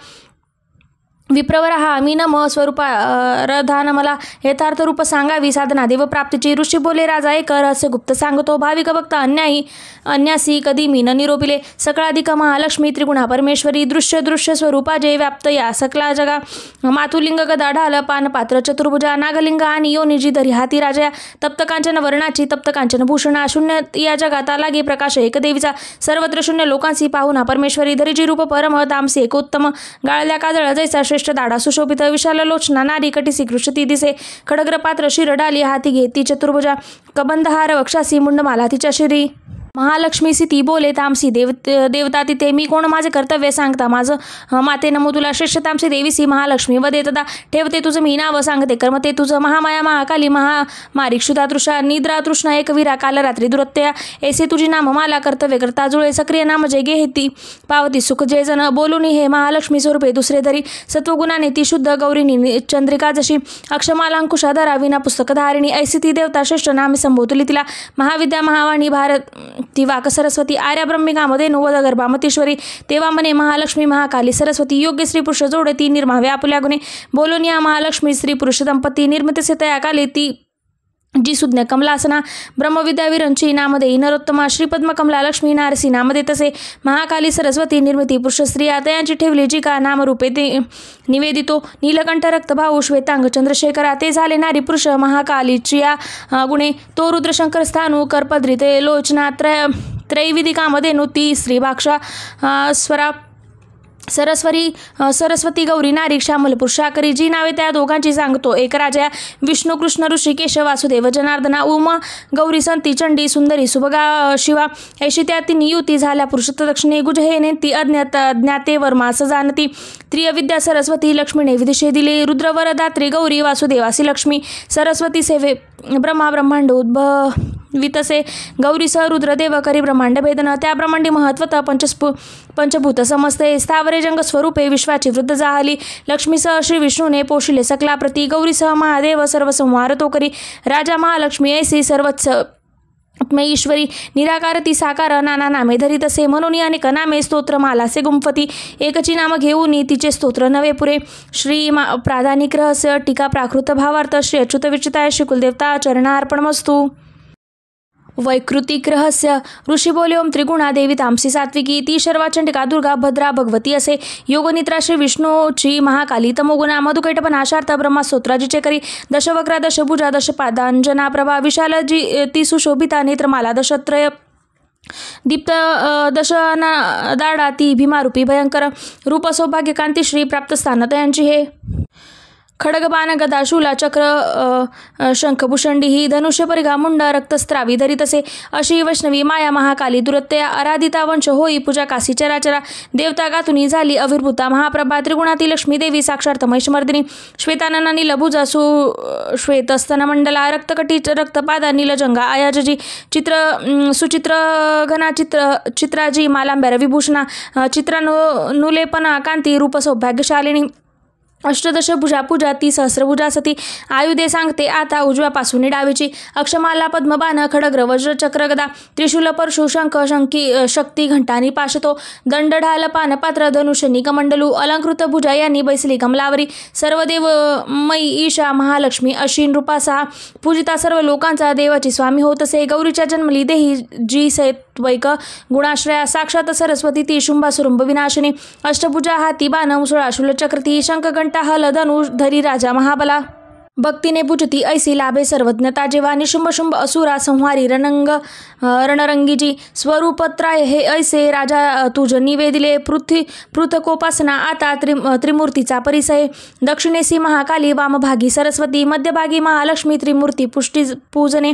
विप्रवर हा मी नम स्वरूपारधान मला यथार्थ रूप सांगावी साधना देवप्राप्तीची. ऋषी बोले राजा एक रहस्य गुप्त सांगतो, भाविक भक्त अन्यासी कधी मी न निरोपिले. सकळाधिक महालक्ष्मी त्रिगुणा परमेश्वरी, दृश्य स्वरूपा जे व्याप्त या सकला जगा. मातुलिंग गदा ढाल पानपात्र चतुर्भुजा, नागलिंग आणि योनिजी धरी हाती राजा. तप्त कांचन वर्णाची तप्त कांचन भूषणा, शून्य या जगाता लागे प्रकाश एक देवीचा. सर्वत्र शून्य लोकांसी पाहुणा परमेश्वरी, धरीची रूप परम तामसी एकोत्तम. गाळल्या काजळ जैसा श्रेष्ठ दाडा सुशोभित, विशाल लोचना नारी कटिसी कृषती दिसे. खडग्र पात्र शिर डाली हाती घेती चतुर्भुजा, कबंधहार वक्षासी मुंडमाला तिच्या शिरी. महालक्ष्मीसी ती बोले तामसी देवता तिथे, मी कोण माझे कर्तव्य सांगता माझं माते. नमो तुला श्रेष्ठ तामसी देवीसी महालक्ष्मी वदे तदा, ठेवते तुझं मी नाव सांगते कर्मते तुझं. महामाया महाकाली महामारी क्षुधा तृषा निद्रा तृष्णा एकवीरा कालरात्री दुरत्या. ऐसे तुझी नाम मला कर्तव्य करता जुळे, सक्रिय नाम जय घेती पावती सुख जय जन. बोलून हे महालक्ष्मी स्वरूपे दुसरे धरी, सत्वगुणाने ती शुद्ध गौरीनी चंद्रिका जशी. अक्षमालांकुशाधरा विना पुस्तकधारिणी, ऐसी ती देवता श्रेष्ठ नामे संबोधली तिला. महाविद्या महावाणी भारत ती वाक सरस्वती, आर्या ब्रह्मिकामध्ये नवद गर्भामतीश्वरी. तेव्हा म्हणे महालक्ष्मी महाकाली सरस्वती, योग्य स्त्री पुरुष जोडे ती निर्मावे आपुल्या गुणे. बोलून या महालक्ष्मी स्त्री पुरुष दंपती, निर्मितसे तया काली ती जी सुज्ञ कमलासना. ब्रह्मविद्या विरंची नामदे नरोत्तमा, श्रीपद्म कमला लक्ष्मी नारसी नामदे तसे. महाकाली सरस्वती निर्मिती पुरुष स्त्रिया, तयांची ठेवली जी का नामरूपे ते निवेदितो. नीलकंठ रक्तभाऊ श्वेतांग चंद्रशेखरा, ते झाले नारी पुरुष महाकालीची या गुणे. तो रुद्रशंकर स्थानू करपद्री ते लोचना, त्रैविदिकामध्ये नुती स्त्रीभाक्षा स्वरा सरस्वती गौरी नारी श्यामल पुरुषाकरी. जी नावे त्या दोघांची सांगतो एक राजा. विष्णू कृष्ण ऋषी केशव वासुदेव जनार्दना, उमा गौरी संती चंडी सुंदरी सुभगा शिवा. ऐशी त्या ती नियुती झाल्या पुरुष दक्षिणे, गुजहेने ती अज्ञाते वर्मास जाणती. त्रियविद्या सरस्वती लक्ष्मीने विदिशे दिले, रुद्रवर दात्री गौरी वासुदेवासी लक्ष्मी. सरस्वती सेवे ब्रह्मा ब्रह्मांड उद्भवितसे, गौरीसह रुद्रदेव करी ब्रह्मांड भेदन. त्या ब्रह्मांडी महत्वत पंचभूत समजते, स्थावरे जंग स्वरूपे विश्वाची वृद्ध जाहली. लक्ष्मीसह श्री विष्णूने पोषिले सकला प्रती, गौरीसह महादेव सर्व संहार तो करी. राजा महालक्ष्मी ऐसी सर्वच मे ईश्वरी, निराकार ती साकार नाना नामे धरीत असे. म्हणून अनेक नामे स्तोत्र मालासे गुंफती, एकची नाम घेऊन तिचे स्तोत्र नवे पुरे. श्री प्राधानिक रहस्य टीका प्राकृत भावार्थ श्री अच्युत विचिताय श्री कुलदेवता चरणार्पणमस्तु. वैकृतिक रहस्य. ऋषी बोले ओम त्रिगुणा देवी तामसी सात्विकी, ती शर्वा चंडिका दुर्गा भद्रा भगवती असे. योगनिद्रा श्री विष्णूची महाकाली तमोगुणा, मधुकैटपणा शार्थ ब्रह्मा स्तोत्राजीचे करी. दशवक्रा दशभुजा दशपादांजना प्रभा, विशाल जी ती सुशोभिता नेत्रमाला दशत्रय दीप्त दशना दाडा ती भीमारूपी भयंकर. रूप सौभाग्य कांती श्री प्राप्त स्थान तयांची हे. खडगबाण गदा शूला चक्र शंखभूषंडी ही, धनुष्य परिघा मुंड रक्तस्त्रावी धरितसे. अशी वैष्णवी माया महाकाली दुरत्या, आराधिता वंश होई पूजा काशी चराचरा. देवता गातुनी झाली अविर्भूता महाप्रभा, त्रिगुणाती लक्ष्मी देवी साक्षार्थ महिषमर्दिनी. श्वेतानना नीलभुजा सुश्वेतस्तन मंडला, रक्तकटी रक्तपादा नीलजंगा आयाजजी. सुचित्र घना चित्राजी मालांब्या विभूषणा, चित्रानुलेपना कांती रूप सौभाग्यशालिनी. अष्टदश भुजा पूजा ती सहस्रभुजा सती. आयुधे सांगते आता उजव्यापासून डावीची. अक्षमाला पद्मबाण खडग्र वज्र चक्र गदा त्रिशूल परशु शंख शक्ती घंटानी पाशतो दंड ढाल पान पात्र धनुष्यनी कमंडलू अलंकृत भुजा यांनी बैसली कमलावरी. सर्वदेव मयी ईशा महालक्ष्मी अशी नृपा सहा पूजिता सर्व लोकांचा देवाची स्वामी होत असे. गौरीच्या जन्मली देही जी सैत्वैक गुणाश्रया साक्षात सरस्वती ती शुंभासुरुंभ विनाशिनी. अष्टभुजा हाती बाण मुसळा शूलचक्र ती शंखघंटा हल धनुष धरी राजा महाबला. भक्तीने पूजती ऐसी लाभे सर्वज्ञता जेव्हा निशुंभ शुंभ असुरा संहारी रणरंगीजी. स्वरूपत्राय हे ऐसे राजा तुझ निवेदिले पृथकोपासना आता त्रिमूर्तीचा परिसय. दक्षिणेसी महाकाली वामभागी सरस्वती मध्यभागी महालक्ष्मी त्रिमूर्ती पुष्टी पूजने.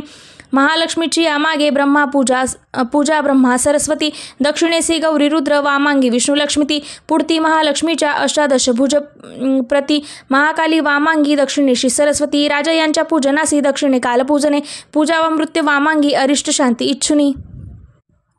महालक्ष्मीची या मागे ब्रह्मा पूजा ब्रह्मा सरस्वती. दक्षिणेसी गौरी रुद्र वामांगी विष्णू लक्ष्मी ती. पुढती महालक्ष्मीच्या अष्टादश भुज प्रति महाकाली वामांगी दक्षिणेशी सरस्वती. राजा यांच्या पूजनासी दक्षिणे काल पूजने. पूजा व मृत्यू वामांगी अरिष्ट शांती इच्छुनी.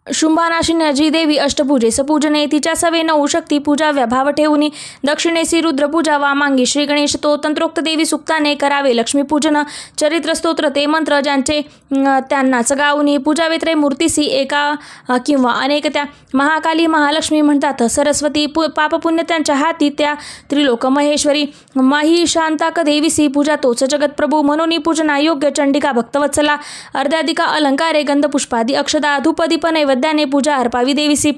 शुंभानाशिन्याजी देवी अष्टपूजे सपूजने तिच्या सवे 9 शक्ती पूजा व्यभाव ठेवूनी. दक्षिणेसी रुद्रपूजा वामांगी श्री गणेश तो तंत्रोक्त देवी सुक्ताने करावे लक्ष्मीपूजन. चरित्र स्तोत्र ते मंत्र ज्यांचे त्यांनाच गाऊनी. पूजावेत्रे मूर्तीसी एका किंवा अनेक त्या. महाकाली महालक्ष्मी म्हणतात सरस्वती. पापपुण्य त्यांच्या हाती त्या त्रिलोक महेश्वरी. महिशांताक देवीसी पूजा तोच जगतप्रभू म्हणून पूजना योग्य चंडिका भक्तवत्सला. अर्ध्याधिका अलंकारे गंधपुष्पादी अक्षदा धूपदीप नैवेद्याने पूजा अर्पावी देवीसी.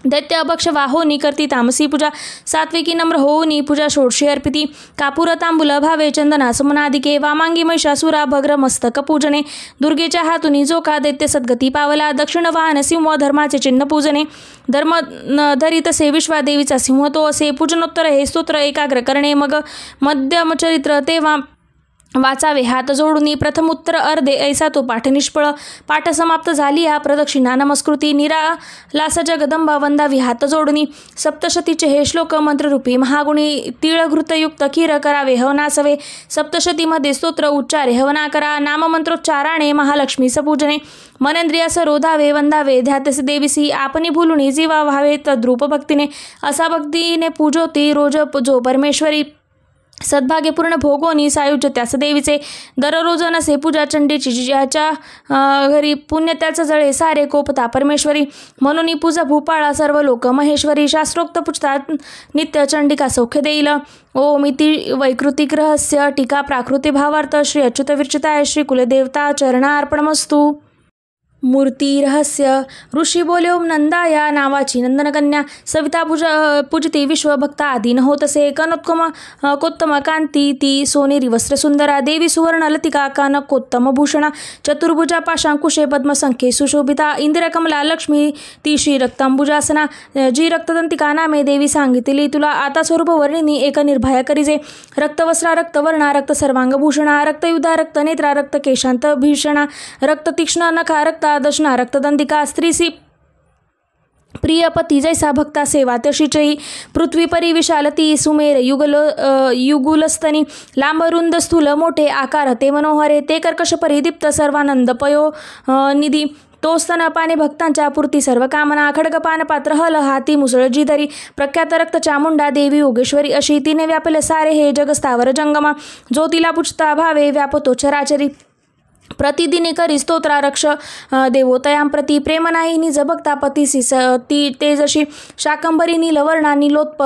दैत्य अभक्ष वाहोनी करती तामसी पूजा. सात्विकी नम्र होऊनी पूजा षोडशी अर्पिती. कापूर तांबूल भावे चंदना सुमनादिके. वामांगी महिषासुरा भग्र मस्तक पूजने. दुर्गेच्या हातुनी जोका दैत्य सद्गती पावला. दक्षिण वाहन सिंह धर्माचे चिन्ह पूजने. धर्म धरी तसे विश्वादेवीचा सिंह तो असे. पूजनोत्तर हे स्तोत्र एकाग्र करणे. मग मध्यम चरित्र तेव्हा वाचावे हात जोडूनी. प्रथम उत्तर अर्धे ऐसा तो पाठ निष्फळ. पाठ समाप्त झाली हा प्रदक्षिणा नमस्कृती. निरालास जगदंबा वंदावी हात जोडूनी. सप्तशतीचे हे श्लोक मंत्ररूपी महागुणी. तिळघृतयुक्त खीर करावे हवनासवे. सप्तशतीमध्ये स्तोत्र उच्चारे हवना करा. नाममंत्रोच्चाराने महालक्ष्मी सपूजने. मनेंद्रियास रोधावे वंदावे ध्यातसे देवीसी. आपणी भुलुनी जीवा व्हावे तद्रूप भक्तीने. असा भक्तीने पूजोती रोज जो परमेश्वरी. सद्भाग्यपूर्ण भोगोनी सायुज्य त्यास देवीचे. दररोज नसे पूजा चंडीची ज्याच्या घरी पुण्य त्याचं जळे सारे कोपता परमेश्वरी. म्हणून पूजा भूपाळा सर्व लोक महेश्वरी. शास्त्रोक्त पूजतात नित्य चंडिका सौख्य देईल. ओम इति वैकृतिक रहस्य टीका प्राकृती भावार्थ श्री अच्युत विरचिताय श्री कुलदेवता चरणार्पणमस्तु. मूर्ती रहस्य. ऋषी बोले ओम नंदाया नावाची नंदनकन्या. सविता पूजती विश्वभक्ता आदीन होत असे. कोत्तम कांती ती सोनेरी वस्त्र सुंदरा. देवी सुवर्ण लतिका कानकोत्तम भूषणा. चतुर्भुजा पाशांकुशे पद्मसंख्ये सुशोभिता. इंदिरकमला लक्ष्मी ती श्री रक्तांबुजासना. जी रक्तदंतिका नामे देवी सांगितली तुला. आता स्वरूप वर्णिनी एक निर्भया करीजे. रक्तवस्त्रा रक्तवर्णा रक्त सर्वांगभूषणा. रक्तयुधा रक्तनेत्रा रक्त केशांत भीषणा. रक्त तीक्ष्ण नखा रक्त दशना रक्तदंतिका. स्त्रीसी प्रियपती जैसा भक्ता सेवा तशीचही. पृथ्वी परी विशालती सुमेर युगुलस्तनी. लांब रुंद स्थूल मोठे आकार ते मनोहरे. ते कर्कश परिदीप्त सर्वानंद पयो निधी. तो स्तनपाने भक्तांच्या पूर्ती सर्व कामना. खडगपान पात्र हल हाती मुसळ जिधरी. प्रख्यात रक्त चामुंडा देवी योगेश्वरी अशी. तिने व्यापले सारे हे जगस्तावर जंगमा. जो तिला पूजता भावे व्यापतो चराचरी. प्रतिदिनी करी स्तोत्रा रक्ष देवोतयां प्रती. प्रेम नाही निज भक्ता पतीसी ती तेजशी. शाकंभरी नीलवर्णा नीलोत्प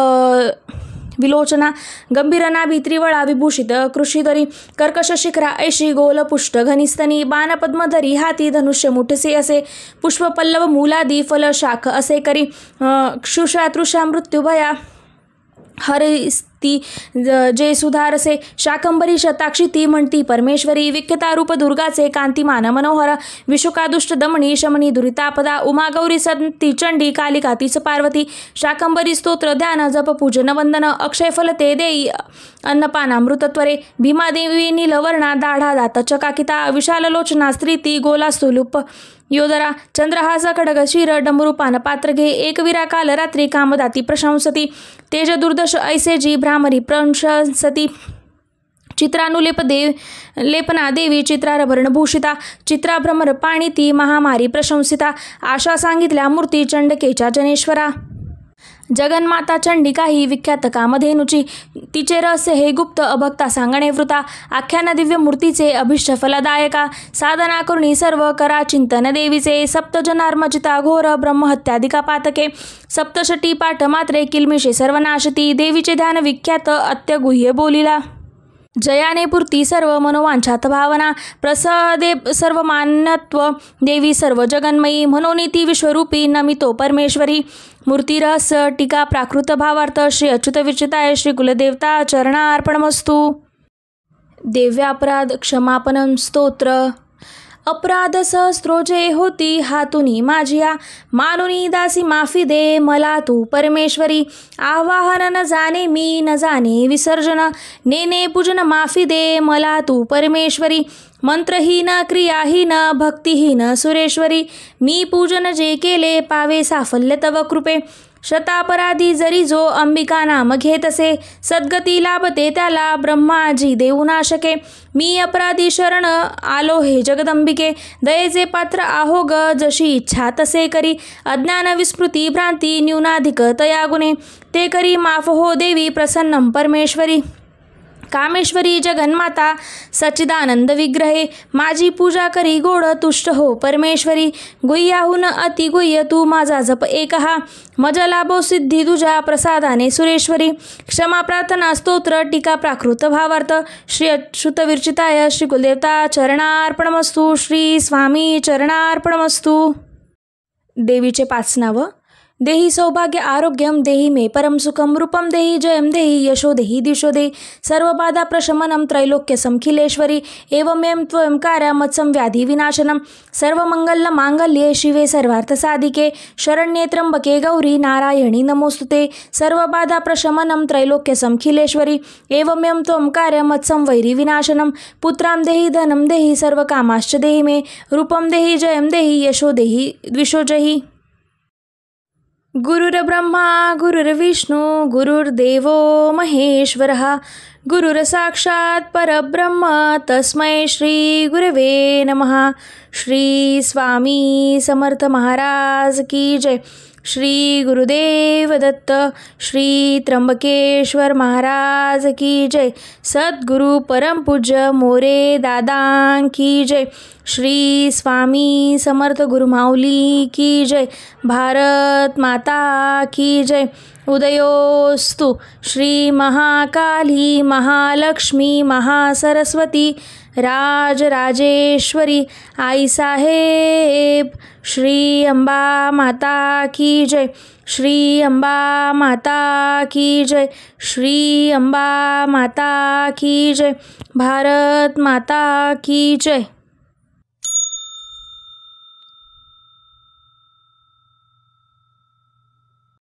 विलोचना. गंभीर नाभी त्रिवळा विभूषित कृषीधरी. कर्कश शिखरा ऐशी गोलपुष्ट घनिस्तनी. बाण पद्मधरी हाती धनुष्य मुठसे असे. पुष्पपल्लव मूलादी फल शाख असे करी. क्षुषा तृषा मृत्युभया हरिस्ती जे सुधारसे. शाकंभरी शताक्षी ती म्हणती परमेश्वरी. विख्यता रूप दुर्गाचे कांतिमान मनोहर. विशुकादुष्ट दमणी शमनी दुरितापदा. उमा गौरी संती चंडी कालिका तीच पार्वती. शाकंभरी स्तोत्र ध्यान जप पूजन वंदन. अक्षय फल ते देई अन्नपानामृतत्वरे. भीमादेवी नीलवर्णा दाढा दात चकाकिता. विशाल लोचना स्त्री ती गोलास्तुलूप योदरा. चंद्रहास खडग शिर डमरूपान पात्र घे. एकविरा काल रात्री कामदाती प्रशंसती. तेज दुर्दश ऐसे जी भ्रामरी प्रशंसती. चित्रानुलेप लेपना देवी चित्रारभरणभूषिता. चित्राभ्रमर पाणी ती महामारी प्रशंसिता. आशा सांगितल्या मूर्ती चंडकेच्या जनेश्वरा. जगन्माता चंडिका ही विख्यात कामधेनूची, तिचे रहस्य हे गुप्त अभक्ता सांगणे वृता. आख्यान दिव्य मूर्तीचे अभिष्ट फलदायका, साधना करुणी सर्व करा चिंतन देवीचे. सप्तजनार्मचिता घोर ब्रह्महत्यादिका पातके, सप्तषटी पाठ मात्रे किलमिषे सर्वनाशती. देवीचे ध्यान विख्यात अत्यगुह्य बोलिला, जयाने पूर्ती सर्व मनोवांछात भावना. प्रसादे सर्व मान्यत्व देवी सर्व जगन्मयी, म्हणून ती विश्वरूपी नमितो परमेश्वरी. मूर्ती रहस्य टीका प्राकृत भावार्थ. श्री अच्युत विचिताय श्री कुलदेवता चरणार्पणमस्तु. देव्यापराध क्षमापनम स्तोत्र. अपराध सहस्रोजे होती हातुनी माझिया, मानुनी दासी माफी दे मला तू परमेश्वरी. आवाहन न जाणे मी न जाणे विसर्जन, नेने पूजन माफी दे मला तू परमेश्वरी. मंत्रहीन क्रियाहीन भक्तिहीन सुरेश्वरी, मी पूजन जे केले पावे साफल्य तव कृपे. शतापराधी जरी जो अंबिका नाम घेतसे, सद्गती लाभते त्याला ब्रह्माजी देऊ नाशके. मी अपराधी शरण आलो हे जगदंबिके, दयेचे पात्र आहो ग जशी इच्छा तसे करी. अज्ञान विस्मृती भ्रांती न्यूनाधिक तया गुणे, ते करी माफ हो देवी प्रसन्नम परमेश्वरी. कामेश्वरी जगन्माता सच्चिदानंद विग्रहे, माझी पूजा करी गोड तुष्ट हो परमेश्वरी. गुह्याहून अति गुह्य तू माझा जप एकहा, मज लाभो सिद्धी तुझ्या प्रसादाने सुरेश्वरी. क्षमा प्रार्थना स्तोत्र टीका प्राकृत भावार्थ. श्री अच्युत विरचिताय श्री कुलदेवता चरणार्पणमस्तु. श्री स्वामी चरणार्पणमस्तु. देवीचे 5 नावं. देहि सौभाग्य आरोग्यम देहि मे परम सुखम, रूपम देहि जयम देहि यशो देहि दिशो देहि, सर्वबाधा प्रशमनम त्रैलोक्य समखिलेश्वरी. एवमें त्वं कार्य मत्सम व्याधि विनाशनम, सर्वमंगल मांगल्ये शिवे सर्वार्थ साधिके, शरण्ये त्र्यंबके गौरी नारायणी नमोस्तुते. सर्वबाधा प्रशमनम त्रैलोक्य समखिलेश्वरी. एवमें त्वं कार्य मत्सम वैरी विनाशनम, पुत्रां देहि धनं देहि सर्वकामाश्च देहि मे, रूपम देहि जयम देहि यशो देहि द्विषोजहि. गुरुर्ब्रह्मा गुरुर्विष्णू गुरुर्देवो महेश्वरः, गुरुर्साक्षात् परब्रह्म तस्मै श्री गुरवे नमः. श्री स्वामी समर्थ महाराज की जय. श्री गुरुदेव दत्त. श्री त्र्यंबकेश्वर महाराज की जय. सद्गुरु परमपूज्य मोरे दादा की जय. श्री स्वामी समर्थ गुरुमाऊली की जय. भारत माता की जय. उदयोस्तु श्री महाकाली महालक्ष्मी महासरस्वती राजराजेश्वरी आई साहेब. श्री अंबा माता की जय. श्री अंबा माता की जय. श्री अंबा माता की जय. भारत माता की जय.